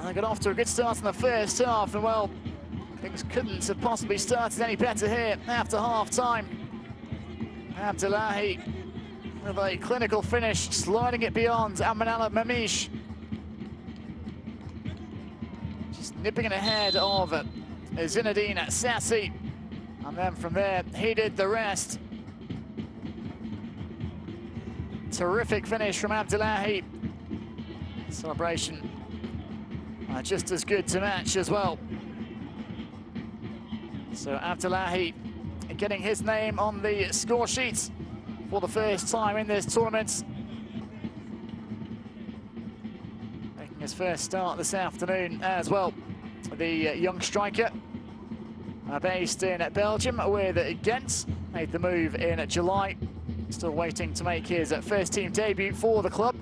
They got off to a good start in the first half, and well, things couldn't have possibly started any better here after half-time. Abdullahi with a clinical finish, sliding it beyond Amanala Mamish. Just nipping it ahead of Zinedine Sassi. And then from there, he did the rest. Terrific finish from Abdullahi. Celebration just as good to match as well. So Abdullahi getting his name on the score sheet for the first time in this tournament. Making his first start this afternoon as well. The young striker based in Belgium with Ghent, made the move in July. Still waiting to make his first team debut for the club.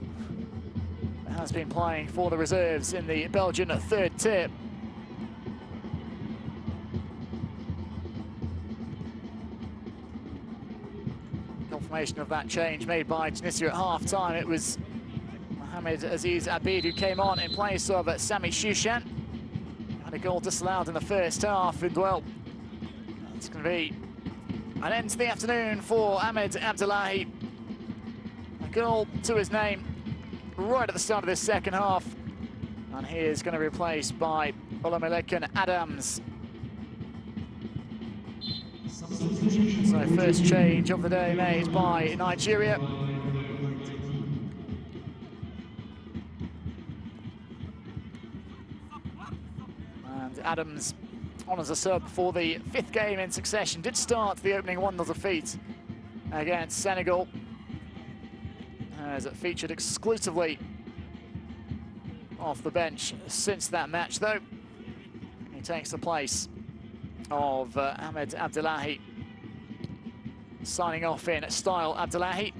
Has been playing for the reserves in the Belgian third tier. Confirmation of that change made by Tunisia at half-time. It was Mohamed Aziz Abid who came on in place of Sami Shushan. Had a goal disallowed in the first half, and well, it's going to be an end to the afternoon for Ahmed Abdullahi. A goal to his name right at the start of this second half. And he is going to be replaced by Olamilekan Adams. So first change of the day made by Nigeria. And Adams on as a sub for the 5th game in succession. Did start the opening 1-0 defeat against Senegal, as it featured exclusively off the bench since that match, though. He takes the place of Ahmed Abdullahi, signing off in style. Abdullahi.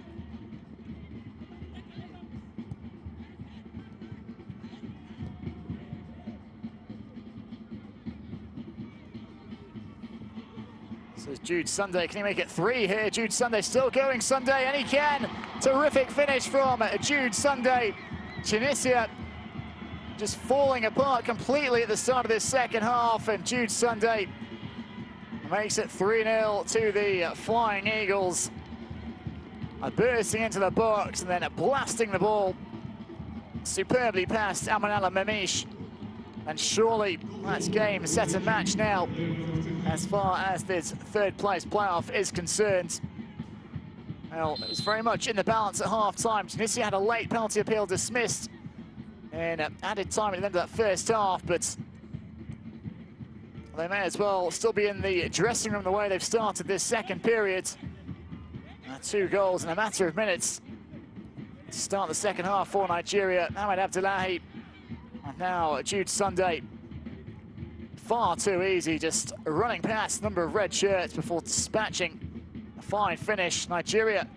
So Jude Sunday, can he make it 3 here? Jude Sunday still going, Sunday, and he can. Terrific finish from Jude Sunday. Tunisia just falling apart completely at the start of this second half, and Jude Sunday makes it 3-0 to the Flying Eagles. Bursting into the box and then blasting the ball superbly past Amanala Memish. And surely that's game, set and match now as far as this 3rd place playoff is concerned. Well, it was very much in the balance at half-time. Tunisia had a late penalty appeal dismissed in added time at the end of that first half, but they may as well still be in the dressing room the way they've started this second period. 2 goals in a matter of minutes to start the second half for Nigeria. Ahmed Abdullahi and now Jude Sunday. Far too easy, just running past a number of red shirts before dispatching a fine finish. Nigeria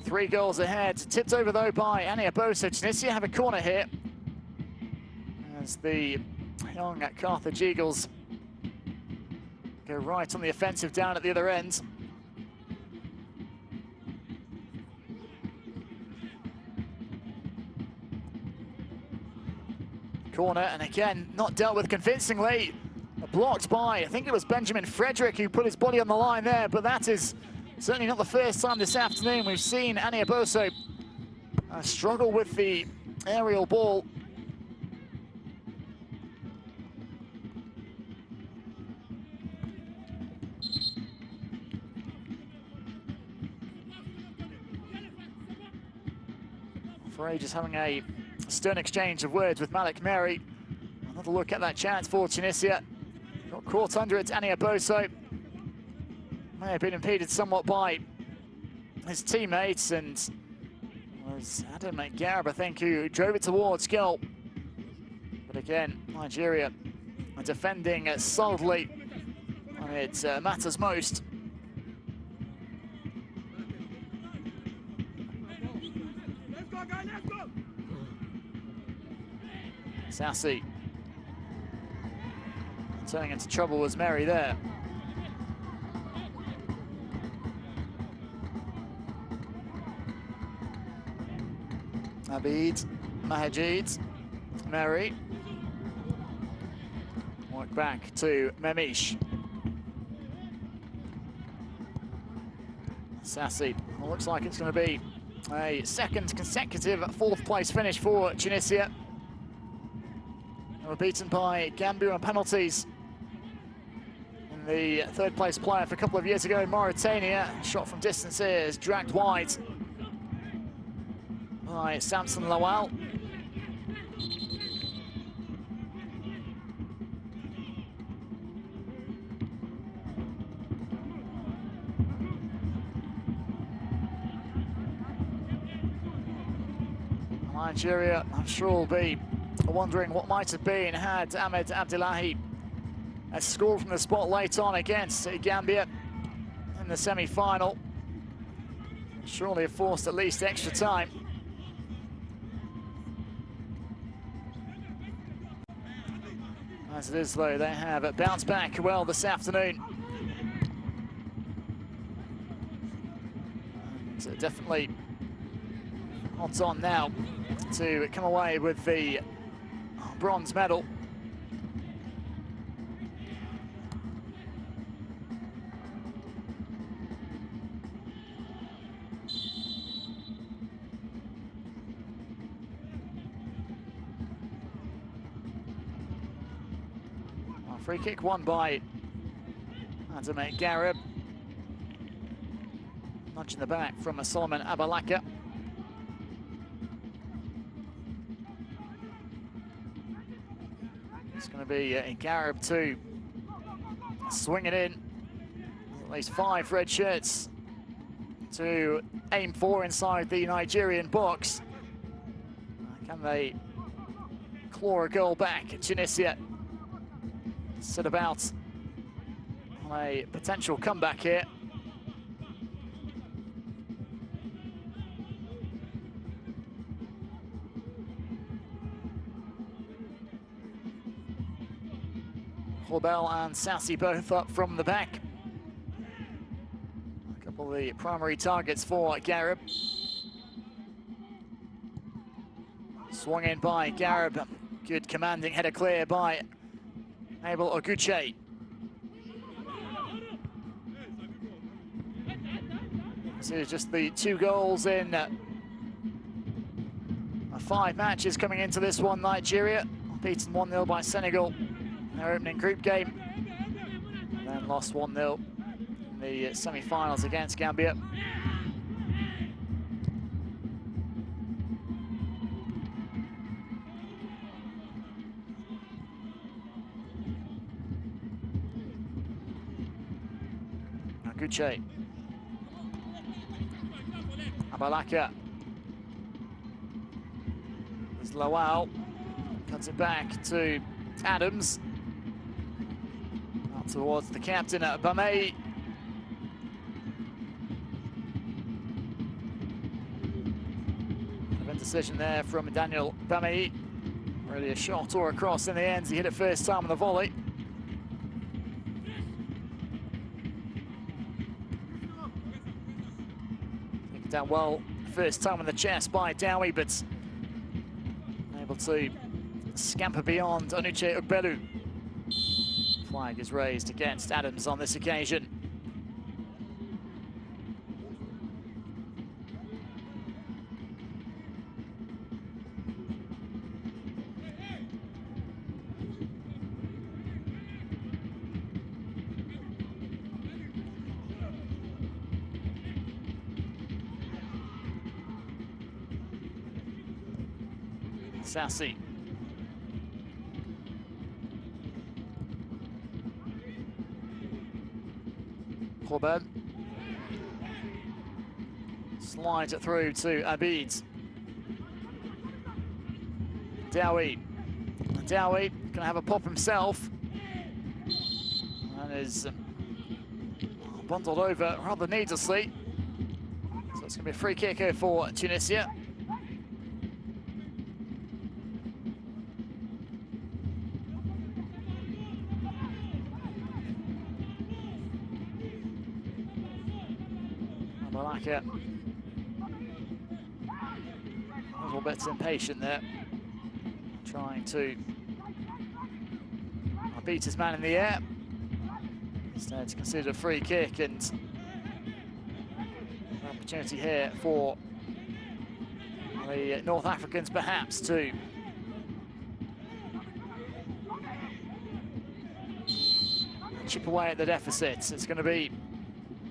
3 goals ahead. Tipped over though by Ania Boso. Tunisia have a corner here as the young Carthage Eagles go right on the offensive down at the other end. Corner, and again, not dealt with convincingly. Blocked by, I think it was Benjamin Frederick who put his body on the line there, but that is certainly not the first time this afternoon we've seen Ania Boso struggle with the aerial ball. Frey just having a stern exchange of words with Malik Mary. Another look at that chance for Tunisia. Got caught under it, Ania Boso. May have been impeded somewhat by his teammates, and was Adam Garib, I think, who drove it towards goal. But again, Nigeria are defending solidly when it matters most. Sassy turning into trouble was Mary there. Abid, Mahajid, Mary. Work back to Memish. Sassy. Well, looks like it's going to be a 2nd consecutive 4th place finish for Tunisia. They were beaten by Gambia on penalties in the 3rd place playoff a couple of years ago in Mauritania. Shot from distance here is dragged wide by Samson Lawal. Nigeria, I'm sure, will be wondering what might have been had Ahmed Abdullahi scored from the spot late on against Gambia in the semi-final. Surely have forced at least extra time. As it is, though, they have bounced back well this afternoon. And definitely odds on now to come away with the bronze medal. Free kick won by Adam Garib. Nudging the back from Solomon Abalaka. It's going to be Garib to swing it in. At least 5 red shirts to aim for inside the Nigerian box. Can they claw a goal back? Tunisia set about on a potential comeback here. Horbel and Sassi both up from the back. A couple of the primary targets for Garib. Swung in by Garib. Good commanding header clear by Abel Oguche. This is just the 2 goals in 5 matches coming into this one. Nigeria beaten 1-0 by Senegal in their opening group game, and then lost 1-0 in the semi-finals against Gambia. Gucci. Abalaka. There's Lawal. Cuts it back to Adams. Out towards the captain, Bamei. An indecision there from Daniel Bamei. Really a shot or a cross in the end. He hit it first time on the volley. Down well first time on the chest by Dowie, but able to scamper beyond Onuche Ugbelu. Flag is raised against Adams on this occasion. Sassi. Horbel. Slides it through to Abid. Dowie. Dowie gonna have a pop himself. And is bundled over rather needlessly. So it's gonna be a free kick here for Tunisia. A little bit impatient there, trying to beat his man in the air. Instead, to consider a free kick, and an opportunity here for the North Africans perhaps to chip away at the deficit. It's going to be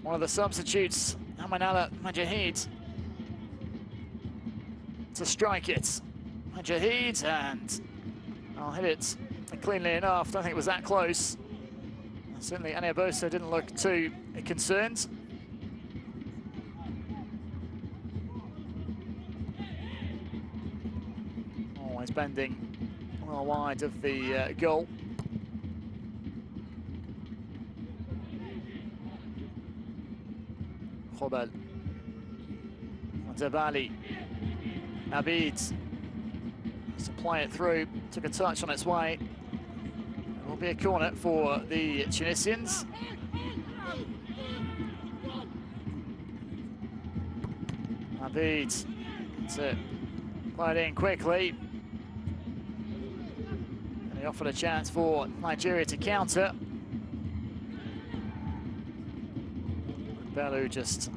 one of the substitutes, Amanala Majahid, to strike it. Majahid, and I'll hit it cleanly enough. Don't think it was that close. Certainly Aniabosa didn't look too concerned. Always bending well wide of the goal. Horbel. Zabali. Abid. Supply it through. Took a touch on its way. It will be a corner for the Tunisians. Abid to play it in quickly. And he offered a chance for Nigeria to counter. Bellew just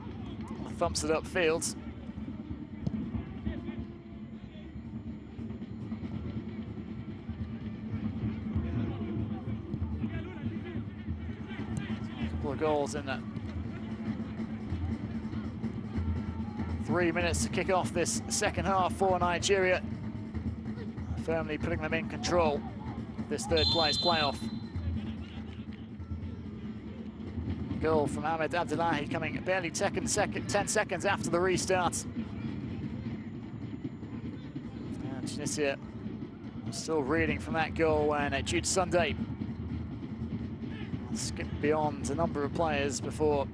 thumps it upfield. of goals in 3 minutes to kick off this second half for Nigeria, firmly putting them in control of this third place playoff. Goal from Ahmed Abdullahi coming barely 10 seconds after the restart. And Tunisia still reeling from that goal when Jude Sunday skipped beyond a number of players before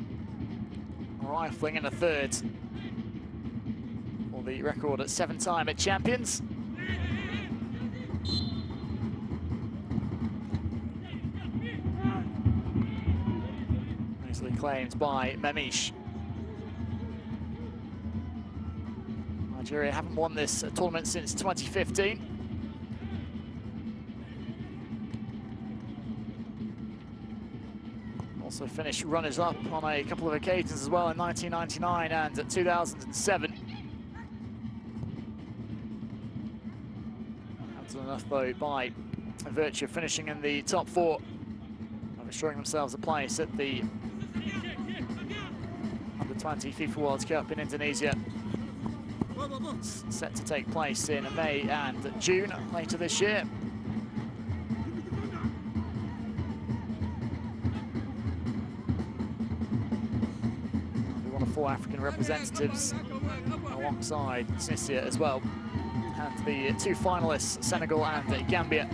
rifling in a third for the record at 7-time champions. Easily claimed by Memish. Nigeria haven't won this tournament since 2015. Also finished runners-up on a couple of occasions as well in 1999 and 2007. Haven't done enough though by virtue of finishing in the top 4, of assuring themselves a place at the Under-20 FIFA World Cup in Indonesia. It's set to take place in May and June later this year. One of 4 African representatives alongside Tunisia as well, and the 2 finalists, Senegal and Gambia.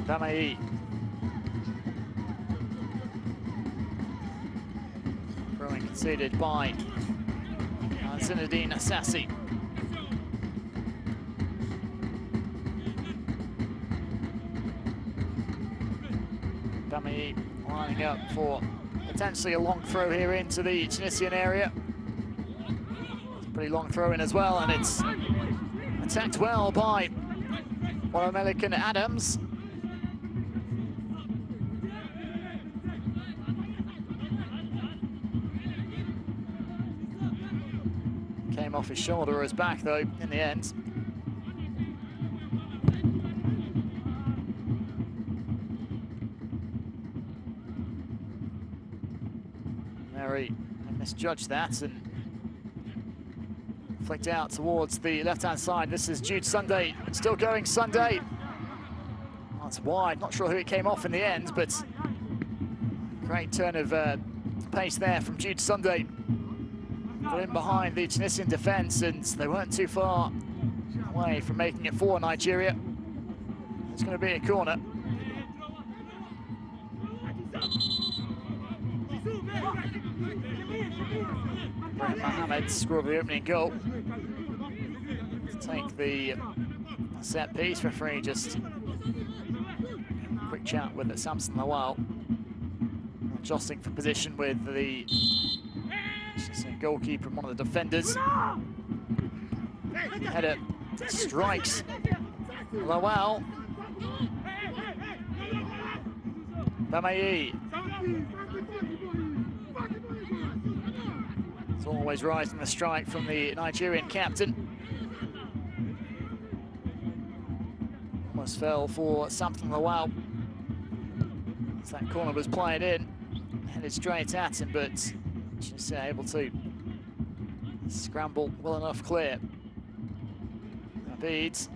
Damayi. Throwing conceded by Zinedine Assassi. Damayi lining up for potentially a long throw here into the Tunisian area. It's a pretty long throw in as well, and it's attacked well by American Adams. Came off his shoulder or his back though in the end. Mary misjudged that and flicked out towards the left-hand side. This is Jude Sunday, still going Sunday. That's wide, not sure who it came off in the end, but great turn of pace there from Jude Sunday. Got in behind the Tunisian defence, and they weren't too far away from making it for Nigeria. It's going to be a corner. Mohamed scored the opening goal to take the set piece. Referee just quick chat with Samson Lawal, adjusting for position with the goalkeeper and one of the defenders. Header strikes Lawal. Damayi. It's always rising the strike from the Nigerian captain. Almost fell for Samson Lawal. As that corner was played in, headed straight at him, but just able to scramble well enough clear. Abid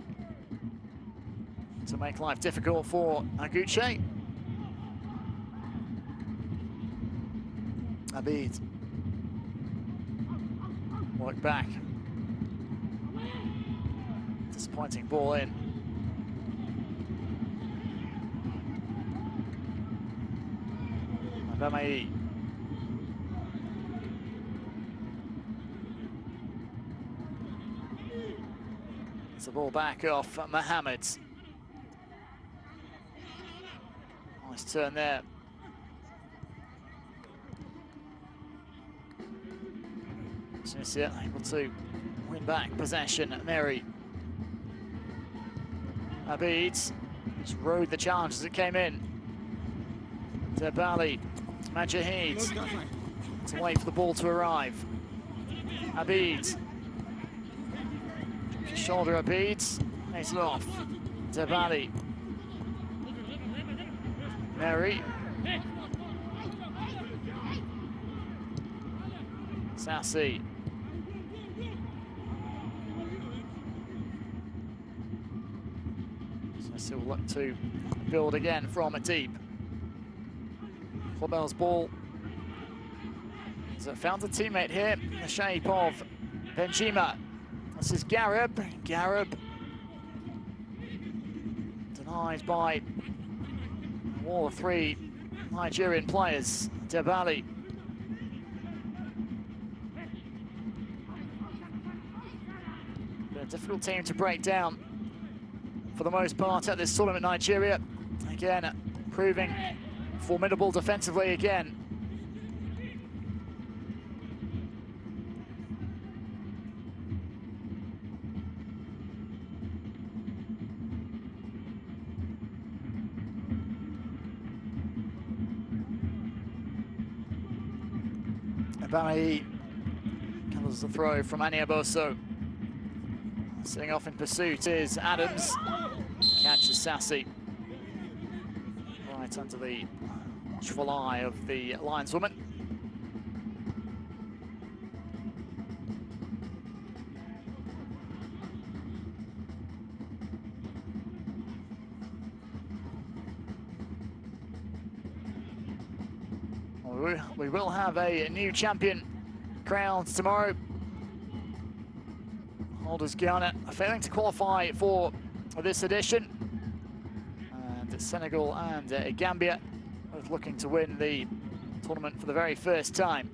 to make life difficult for Aguche. Abid work back. Disappointing ball in. Damayi. It's the ball back off Mohamed. Nice turn there. Tunisia able to win back possession. Mary. Abid just rode the challenge as it came in. Debali Majahid to wait for the ball to arrive. Abid. Shoulder Abid. Makes it off. Debali. Mary. Sassy. Sassy will look to build again from deep. Clobel's ball has found a teammate here in the shape of Benjima. This is Garib. Garib denied by all the three Nigerian players. Debali. A difficult team to break down for the most part at this tournament, Nigeria. Again, proving formidable defensively again. Abayi covers the throw from Aniaboso. Sitting off in pursuit is Adams. Catches Sassy. Right under the watchful eye of the lineswoman. We will have a new champion crowned tomorrow. Holders Ghana failing to qualify for this edition. And Senegal and Gambia both looking to win the tournament for the very first time.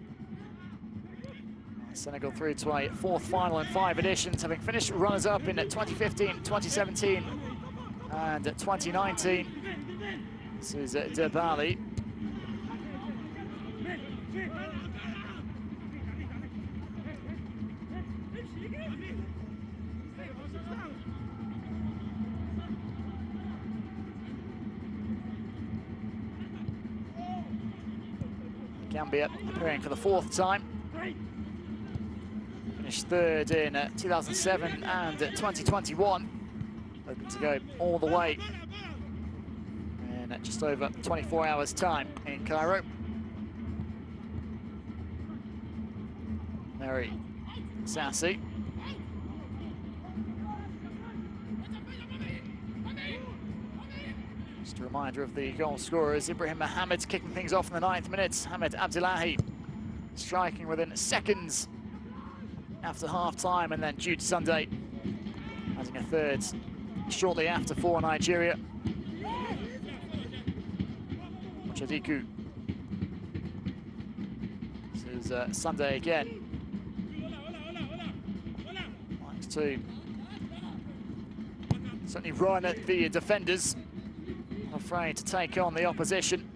Senegal through to a fourth final in 5 editions, having finished runners-up in 2015, 2017 and 2019. This is Debali. Gambia appearing for the 4th time. Finished 3rd in 2007 and 2021. Hoping to go all the way in just over 24 hours' time in Cairo. Mary Sassy. Just a reminder of the goal scorers. Ibrahim Mohamed kicking things off in the 9th minute. Hamed Abdullahi striking within seconds after half-time, and then Jude Sunday adding a 3rd shortly after for Nigeria. Chadiku. This is Sunday again. Likes to certainly run at the defenders. Afraid to take on the opposition.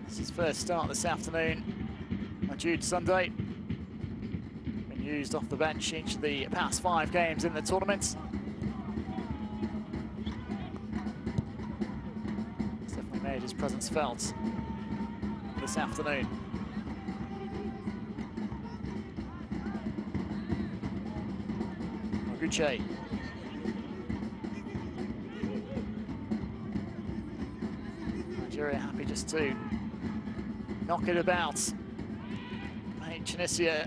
This is his first start this afternoon on Jude Sunday. Been used off the bench each of the past 5 games in the tournament. He's definitely made his presence felt this afternoon. Oguche. Nigeria happy just to knock it about. Make Tunisia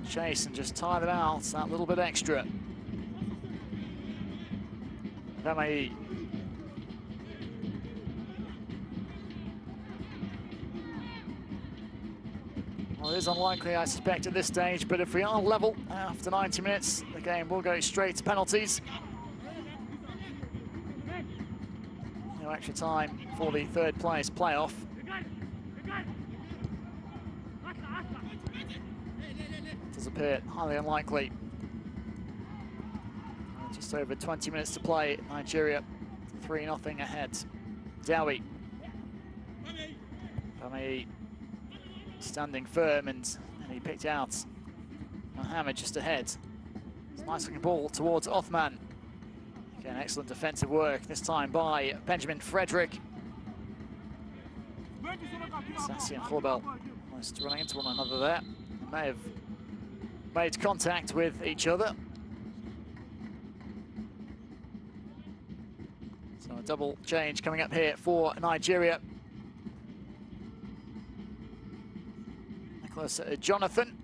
chase and just tie them out that little bit extra. Damayi. Well, it is unlikely, I suspect, at this stage, but if we are level after 90 minutes, the game will go straight to penalties. No extra time for the 3rd place playoff. It does appear highly unlikely. Just over 20 minutes to play. Nigeria 3-0 ahead. Dowie. Bamei standing firm, and he picked out Mohamed just ahead. It's a nice looking ball towards Othman. Again, excellent defensive work, this time by Benjamin Frederick. Sassi and Khobel almost running into one another there. They may have made contact with each other. So a double change coming up here for Nigeria. Nicholas Jonathan.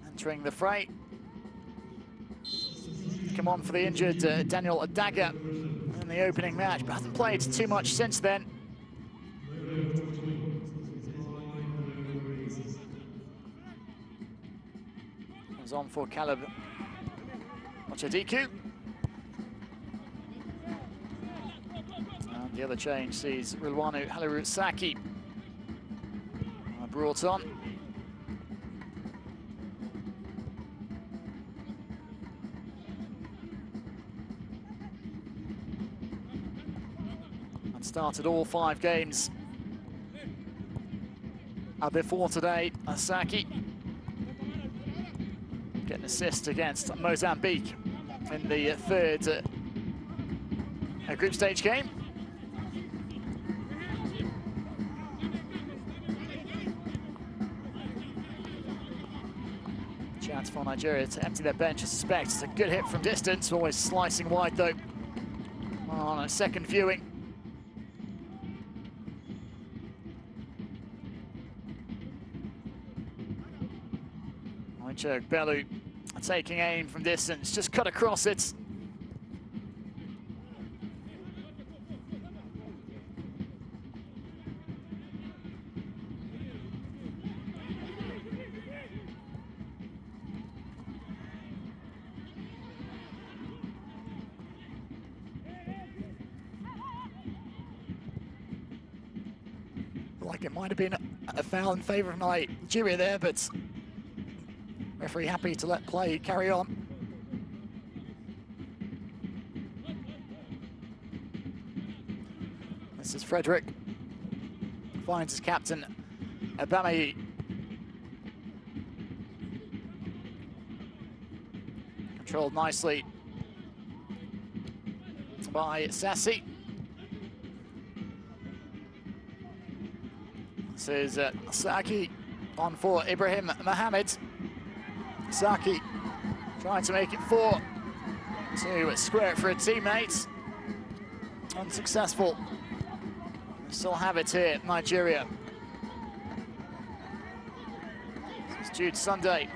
Entering the fray. Come on for the injured Daniel Adaga in the opening match, but hasn't played too much since then. Comes on for Caleb Ochadiku. And the other change sees Rilwanu Halarusaki brought on. And started all 5 games before today. Asaki get an assist against Mozambique in the third group stage game. Chance for Nigeria to empty their bench, I suspect. It's a good hit from distance, always slicing wide though on a second viewing. Bellu taking aim from distance, just cut across it. Like it might have been a foul in favour of Nigeria there, but referee happy to let play carry on. This is Frederick. Finds his captain, Abame. Controlled nicely by Sassi. This is Saki on for Ibrahim Mohamed. Saki trying to make it 4 to square it for a teammate. Unsuccessful. Still have it here, Nigeria. This is Jude Sunday.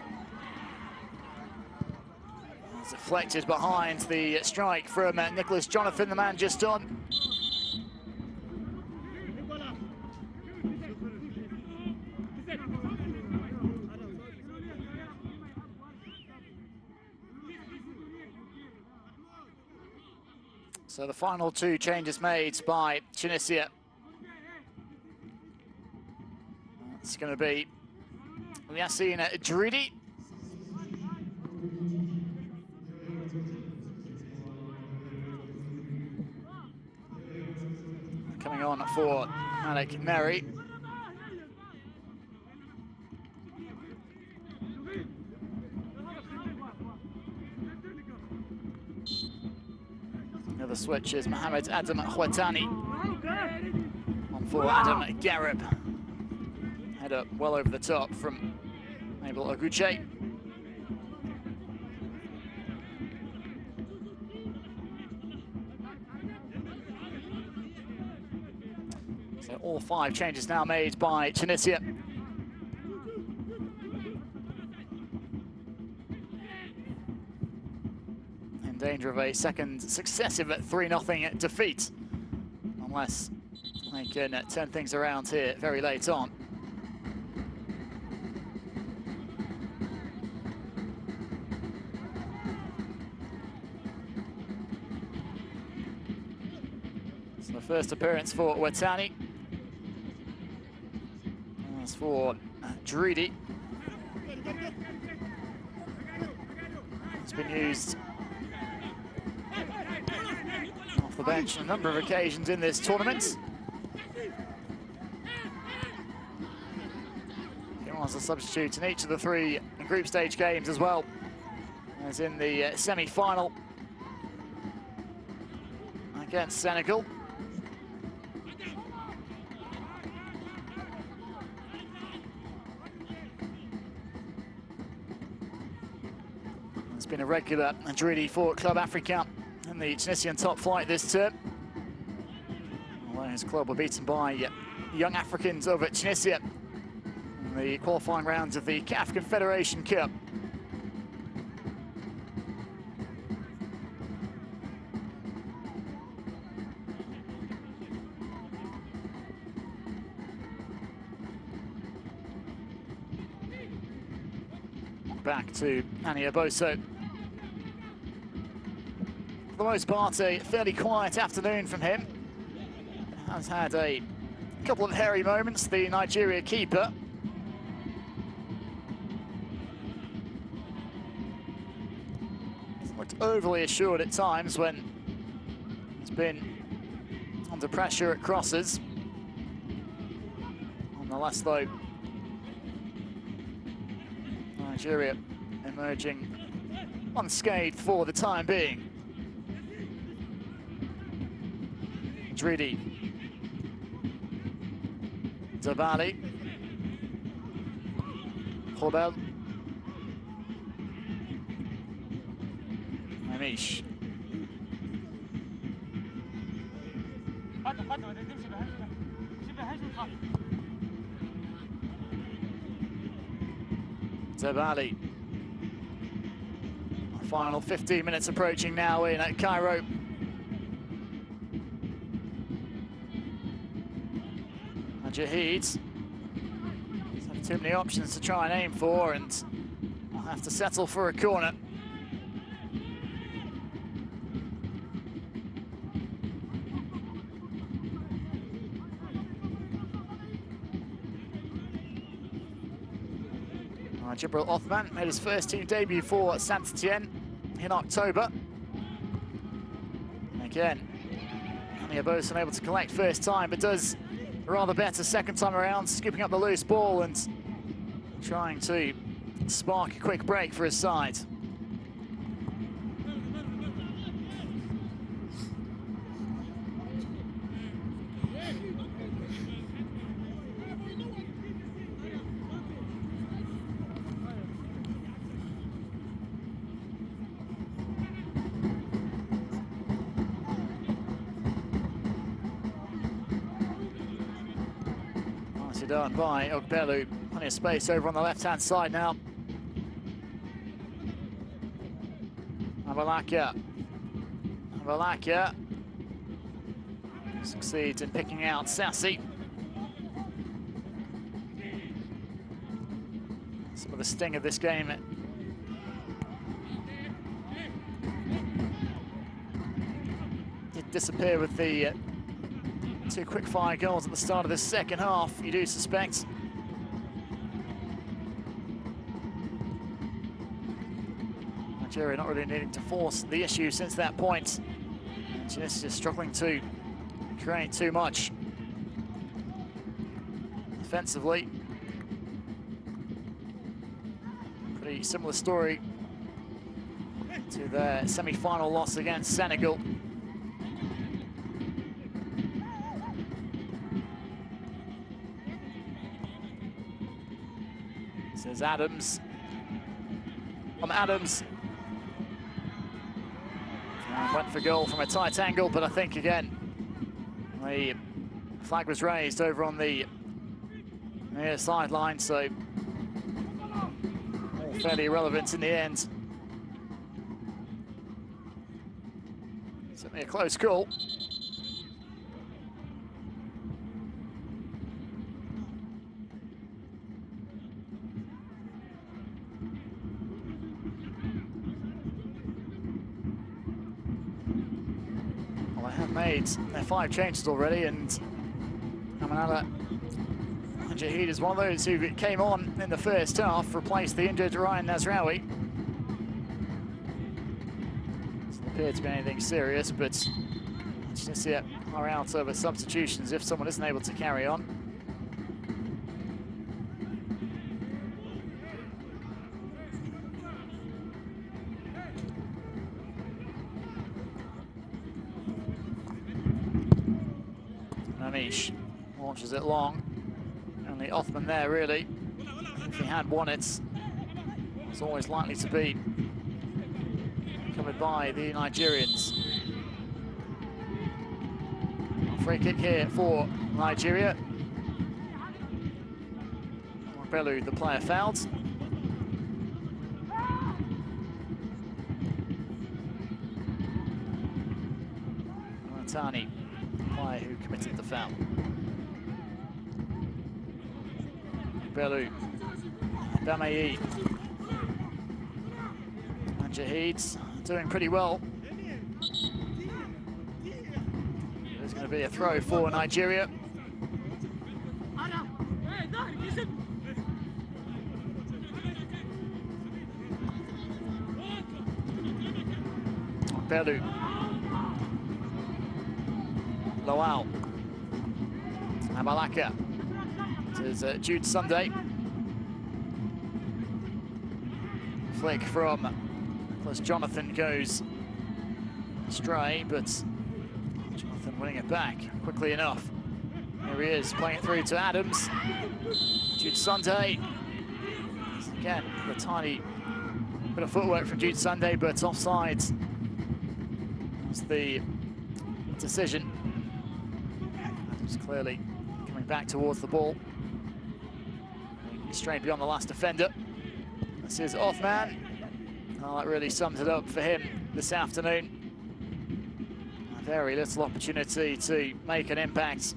It's deflected behind the strike from Nicholas Jonathan, the man just on. So the final 2 changes made by Tunisia. It's going to be Yassine Dridi. Coming on for Malik Mary. The switch is Mohamed Adam Khwatani on for Adam Garib. Header well over the top from Abel Oguche. So all 5 changes now made by Tunisia. Danger of a second successive 3-0 defeat, unless they can turn things around here very late on. So the first appearance for Watani. As for Dridi, it's been used off the bench on a number of occasions in this tournament. substitute in each of the 3 group stage games as well as in the semi-final against Senegal. It's been a regular Dridi for Club Africa in the Tunisian top flight this term. Although his club were beaten by Young Africans over at Tunisia in the qualifying rounds of the CAF Confederation Cup. Back to Annie Oboso. For the most part, a fairly quiet afternoon from him. Has had a couple of hairy moments, the Nigeria keeper. He's looked overly assured at times when he's been under pressure at crosses. Nonetheless, though, Nigeria emerging unscathed for the time being. Dridi. Zabali. Robel. Amish. Zabali. Final 15 minutes approaching now in at Cairo. Jahid have too many options to try and aim for, and I'll have to settle for a corner. Jibril Othman made his first team debut for Saint-Etienne in October. And again, Annie Oboso unable to collect first time, but does rather better second time around, scooping up the loose ball and trying to spark a quick break for his side. Done by Ogbelu. Plenty of space over on the left-hand side now. Abalakia succeeds in picking out Sassi. Some of the sting of this game did disappear with the 2 quick-fire goals at the start of the second half, you do suspect. Nigeria not really needing to force the issue since that point. And Tunisia struggling to create too much defensively. Pretty similar story to their semi-final loss against Senegal. Says Adams. Adams. Went for goal from a tight angle, but I think again the flag was raised over on the near sideline, so all fairly irrelevant in the end. Certainly a close call. Made their 5 changes already, and Amanala Jahid is one of those who came on in the first half, replaced the injured Ryan Nazraoui. Doesn't appear to be anything serious, but Tunisia are out over substitutions if someone isn't able to carry on. Amish launches it long. Only Othman there, really. If he had won it, it's always likely to be covered by the Nigerians. Free kick here for Nigeria. Bellew, the player, fouled. Tani, the player who committed the foul. Bellew, Bamayi, and Jahid's doing pretty well. There's going to be a throw for Nigeria. Bellew. Lowell. Amalaka. This is Jude Sunday. Flick from plus Jonathan goes astray, but Jonathan winning it back quickly enough. Here he is, playing it through to Adams. Jude Sunday. Again, a tiny bit of footwork from Jude Sunday, but offside. That's the decision. Adams clearly coming back towards the ball. Straight beyond the last defender. This is Othman. Oh, that really sums it up for him this afternoon. A very little opportunity to make an impact.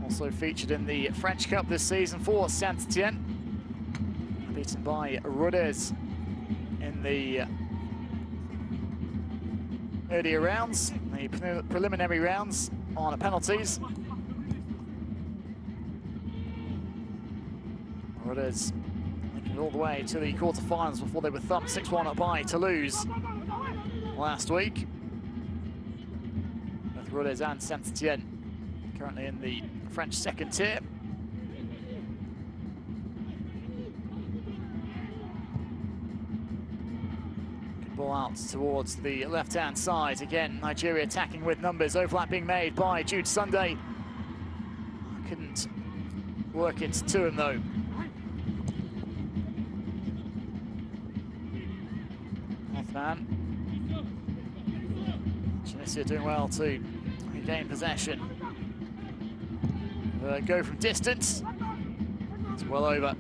Also featured in the French Cup this season for Saint-Étienne. Beaten by Rodez in the earlier rounds, the preliminary rounds on penalties. Rodez making it all the way to the quarterfinals before they were thumped 6-1 up by Toulouse last week. Both Rodez and Saint-Étienne currently in the French second tier. Ball out towards the left-hand side. Again, Nigeria attacking with numbers. Overlap being made by Jude Sunday. Couldn't work it to him, though. Othman. Tunisia doing well to regain possession. Go from distance. It's well over.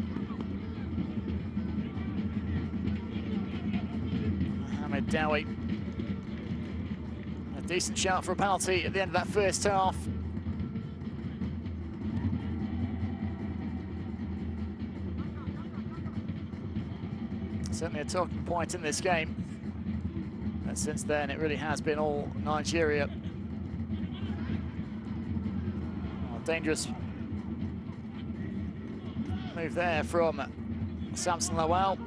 Dowie. A decent shout for a penalty at the end of that first half. Certainly a talking point in this game. And since then, it really has been all Nigeria. Oh, dangerous move there from Samson Lowell.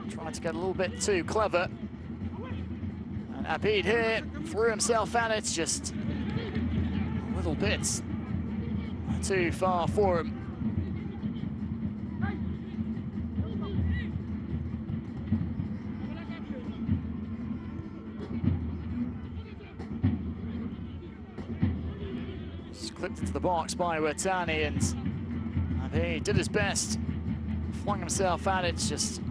Trying to get a little bit too clever. Abid here threw himself at it, just a little bit too far for him. Just clipped into the box by Watani, and Abid did his best, flung himself at it, just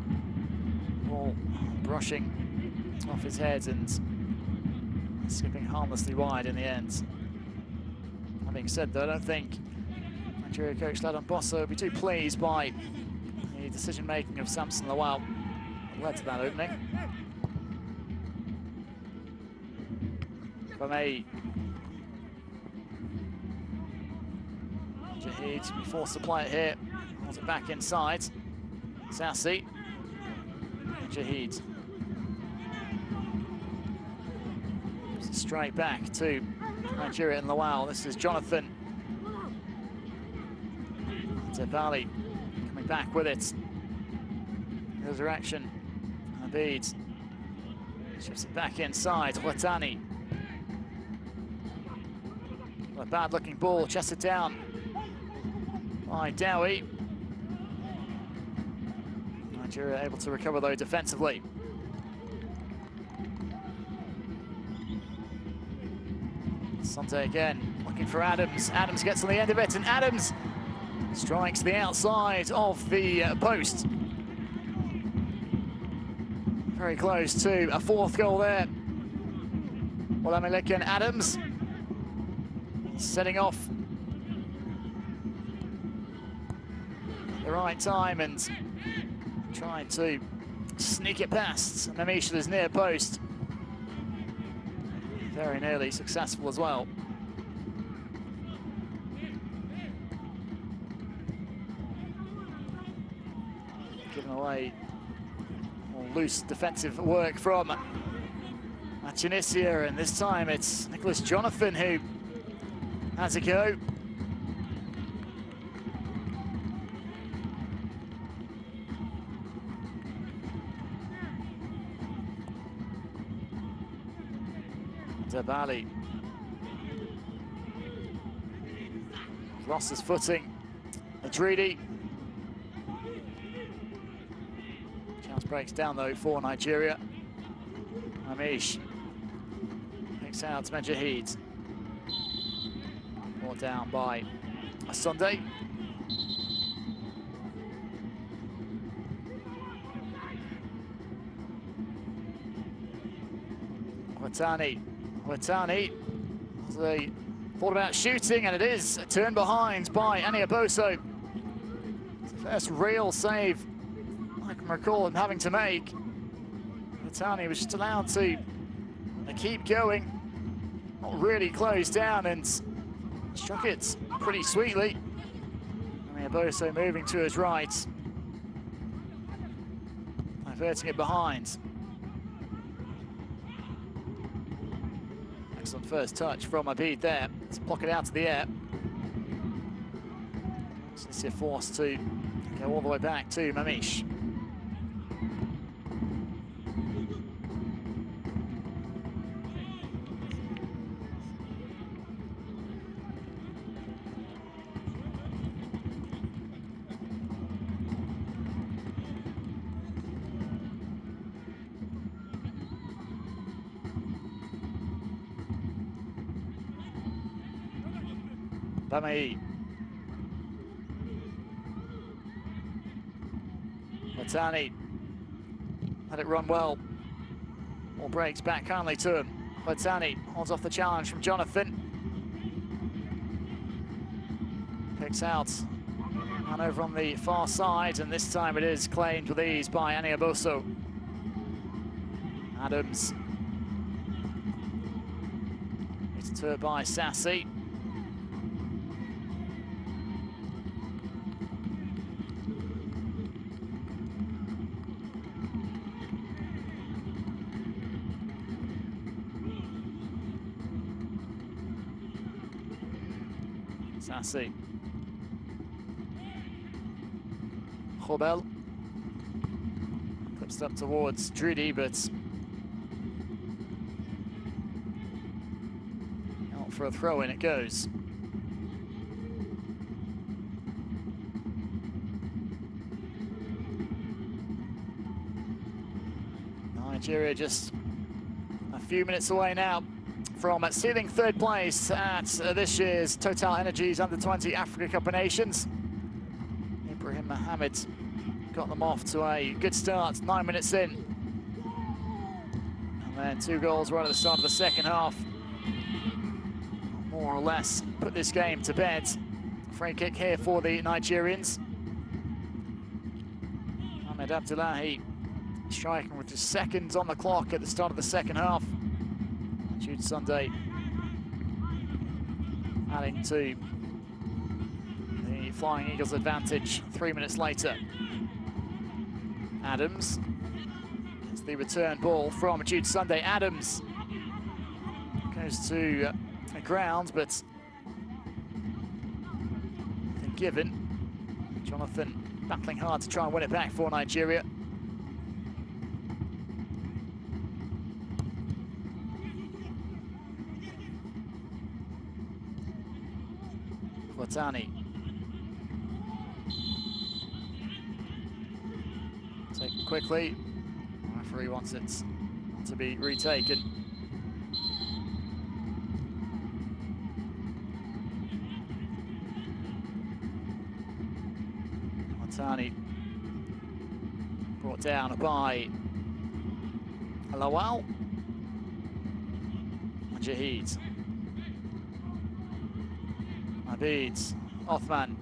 ball brushing off his head and skipping harmlessly wide in the end. That being said, though, I don't think Nigeria coach Ladan Bossa would be too pleased by the decision-making of Samson Lowell that led to that opening. Bamayi. Jahid forced to play it here. Holds it back inside. Sassi. Jahid. Straight back to Nigeria and Lowell. This is Jonathan. Tebali coming back with it. Resurrection. Abid shifts it back inside. Watani. A bad looking ball, chested down by Dowie. Nigeria able to recover though defensively. Sunday again, looking for Adams. Adams gets on the end of it, and Adams strikes the outside of the post. Very close to a fourth goal there. Well, American Adams setting off the right time and trying to sneak it past Mamisha's near post. Very nearly successful as well. Giving away more loose defensive work from Tunisia, and this time it's Nicholas Jonathan who has a go. Dabali lost his footing. Adridi. Chance breaks down though for Nigeria. Amish picks out Mejahid. Brought down by Sunday. Watani, they thought about shooting, and it is turned behind by Aniaboso. It's the first real save I can recall him having to make. Watani was just allowed to keep going, not really closed down, and struck it pretty sweetly. Aniaboso moving to his right, diverting it behind. Excellent first touch from Abid there. Let's block it out to the air. Tunisia forced to go all the way back to Mamish. Bamei. Watani let it run well. All breaks back kindly to him. Watani holds off the challenge from Jonathan. Picks out and over on the far side, and this time it is claimed with ease by Aniaboso. Adams. It's to it by Sassy. Sassy. Khobel. Clips up towards Drudy, but out for a throw in it goes. Nigeria just a few minutes away now from sealing third place at this year's TotalEnergies Under-20 Africa Cup of Nations. Ibrahim Mohammed got them off to a good start, 9 minutes in. And then 2 goals right at the start of the second half. More or less put this game to bed. Free kick here for the Nigerians. Ahmed Abdullahi striking with just seconds on the clock at the start of the second half. Jude Sunday adding to the Flying Eagles' advantage 3 minutes later. Adams gets the return ball from Jude Sunday. Adams goes to the ground, but nothing given. Jonathan battling hard to try and win it back for Nigeria. Watani quickly. The referee wants it to be retaken. Montani brought down by Lawal. Jahid. Abid. Othman.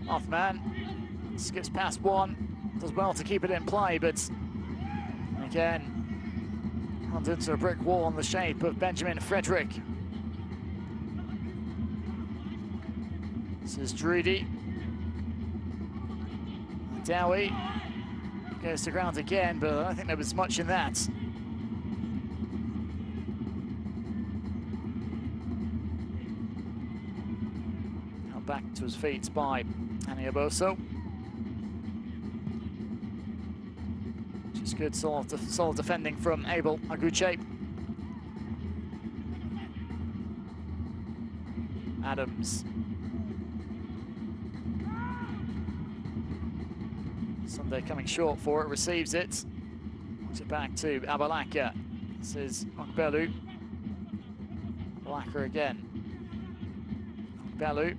Othman skips past one. Does well to keep it in play, but again, runs into a brick wall in the shape of Benjamin Frederick. This is Drudy. Dowie goes to ground again, but I don't think there was much in that. Now back to his feet by Aniaboso. Just good solid defending from Abel Aguche. Adams. Sunday coming short for it, receives it. Puts it back to Abalaka. This is Ogbelu. Abalaka again. Ogbelu.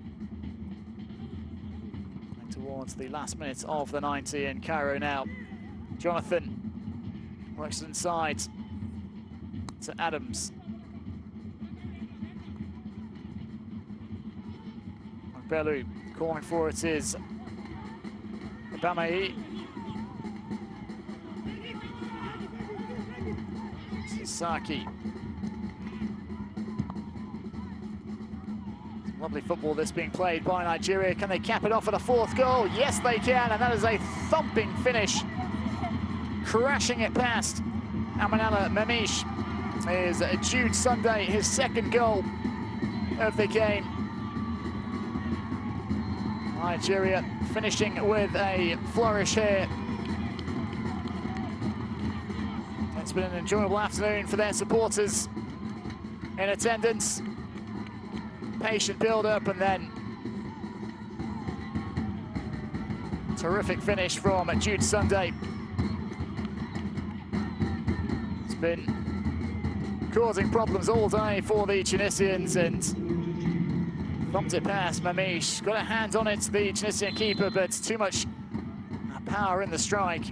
Towards the last minute of the 90 in Cairo now. Jonathan works inside to Adams. Ogbelu calling for it is Bamai. Sasaki. Lovely football this being played by Nigeria. Can they cap it off at a fourth goal? Yes, they can, and that is a thumping finish. Crashing it past Amanala Mamish is Jude Sunday, his second goal of the game. Nigeria finishing with a flourish here. It's been an enjoyable afternoon for their supporters in attendance. Patient build-up and then terrific finish from Jude Sunday. It's been causing problems all day for the Tunisians and thumped it past Mamish. Got a hand on it, the Tunisian keeper, but too much power in the strike.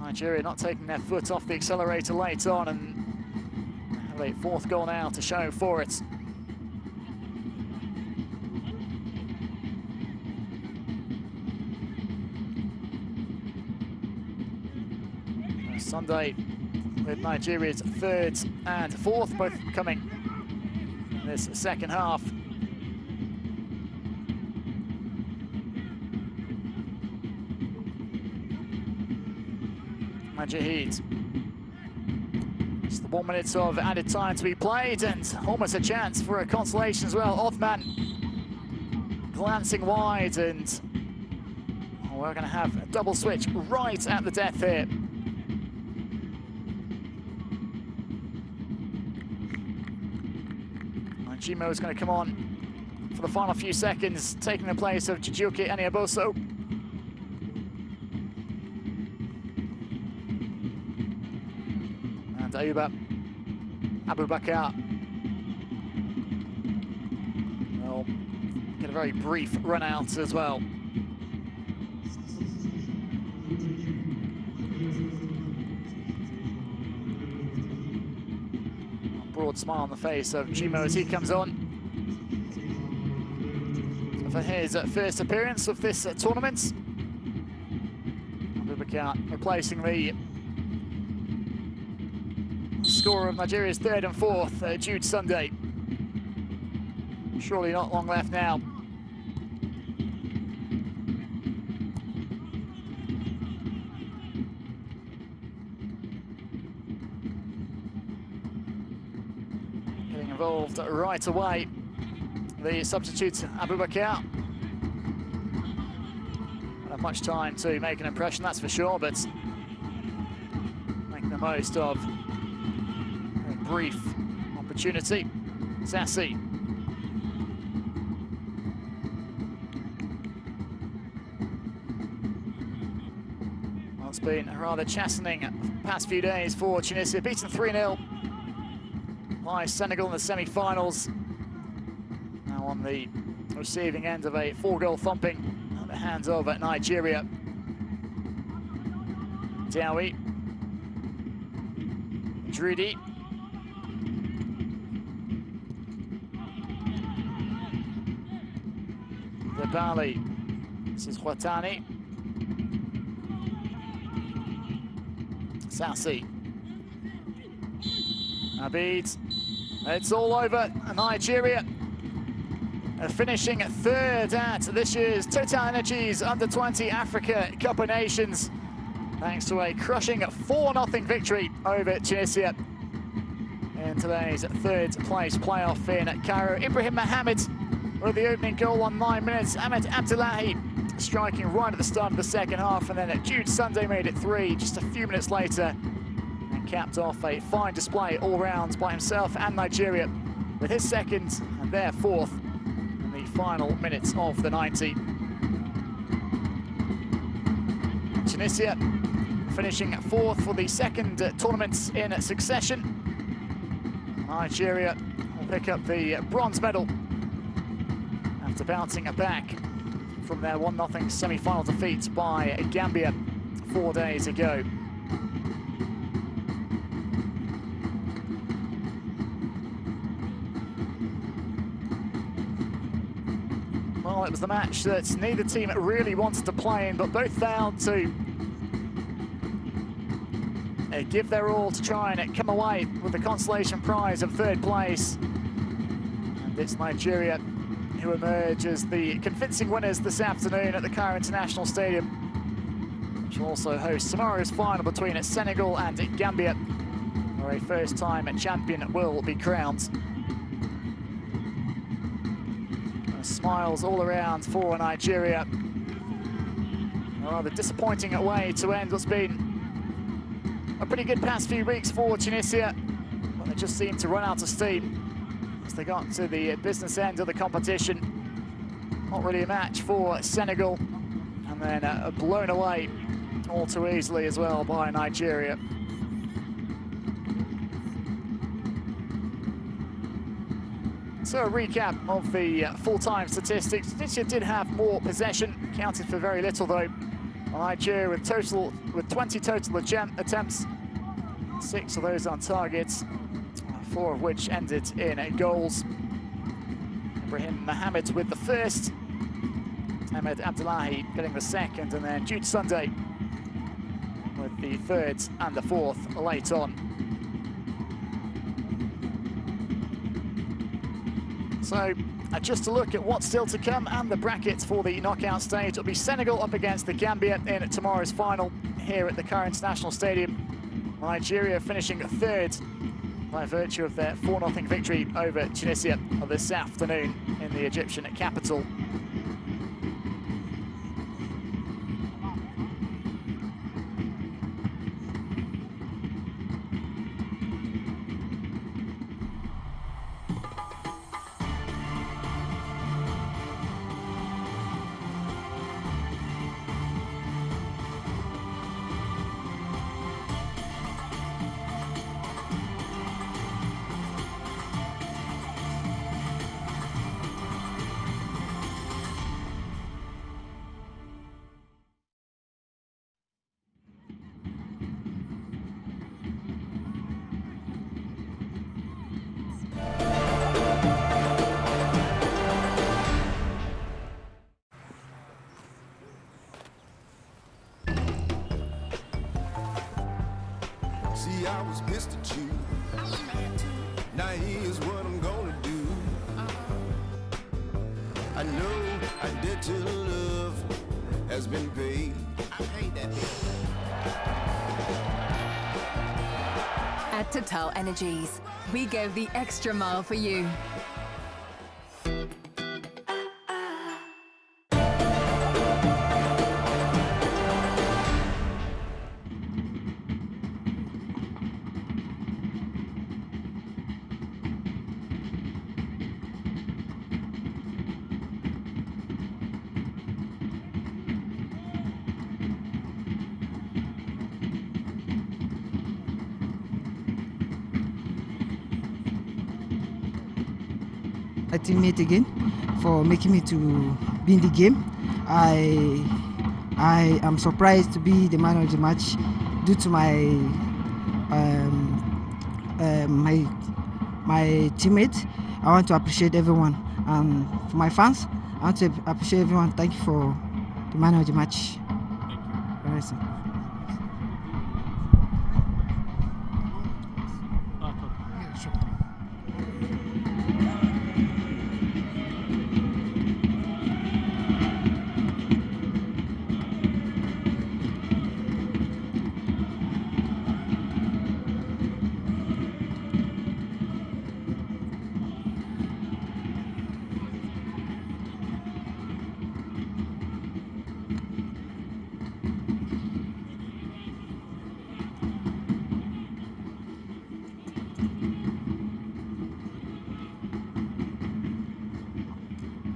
Nigeria not taking their foot off the accelerator late on and have a fourth goal now to show for it. Sunday with Nigeria's third and fourth, both coming in this second half. Majahid. Just the 1 minute of added time to be played and almost a chance for a consolation as well. Othman glancing wide and we're going to have a double switch right at the death here. Jimo is going to come on for the final few seconds, taking the place of Chijuke Aniaboso. And Ayuba Abubakar will get a very brief run out as well. Broad smile on the face of Jimo as he comes on for his first appearance of this tournament. Abubakar replacing the scorer of Nigeria's third and fourth, Jude Sunday. Surely not long left now. Involved right away, the substitute Abubakar. Don't have much time to make an impression, that's for sure, but making the most of a brief opportunity. Sassi. been a rather chastening past few days for Tunisia, beaten 3-0 by Senegal in the semi-finals. Now on the receiving end of a 4-goal thumping at the hands of Nigeria. Dowie. Drudy. Bali. This is Huatani. Sassi. Abid. It's all over. Nigeria finishing third at this year's TotalEnergies Under-20 Africa Cup of Nations, thanks to a crushing 4-0 victory over Tunisia in today's third place playoff in Cairo. Ibrahim Mohamed with the opening goal on 9 minutes. Ahmed Abdullahi striking right at the start of the second half, and then Jude Sunday made it 3 just a few minutes later, and capped off a fine display all round by himself and Nigeria with his second and their fourth in the final minutes of the 90. Tunisia finishing fourth for the second tournament in succession. Nigeria will pick up the bronze medal after bouncing back from their 1-0 semi-final defeat by Gambia 4 days ago. Well, it was the match that neither team really wanted to play in, but both failed to give their all to try and come away with the consolation prize of third place. And it's Nigeria who emerge as the convincing winners this afternoon at the Cairo International Stadium, which will also host tomorrow's final between Senegal and Gambia, where a first-time champion will be crowned. Smiles all around for Nigeria. A rather disappointing way to end what's been a pretty good past few weeks for Tunisia, but they just seemed to run out of steam as they got to the business end of the competition. Not really a match for Senegal, and then blown away all too easily as well by Nigeria. So a recap of the full-time statistics. Tunisia did have more possession, counted for very little though. Nigeria with 20 total attempts, 6 of those on targets, 4 of which ended in goals. Ibrahim Mohamed with the first, Ahmed Abdullahi getting the second, and then Jude Sunday with the third and the fourth late on. So just to look at what's still to come and the brackets for the knockout stage, it'll be Senegal up against the Gambia in tomorrow's final here at the Cairo International Stadium. Nigeria finishing third by virtue of their 4-0 victory over Tunisia this afternoon in the Egyptian capital. See, I was pissed at you. Now here's what I'm gonna do. I know I did till love has been paid. I paid that bill. At TotalEnergies, we go the extra mile for you. a teammate again for making me to be in the game. I am surprised to be the man of the match due to my my teammates. I want to appreciate everyone, and for my fans, I want to appreciate everyone. Thank you for the man of the match. Thank you.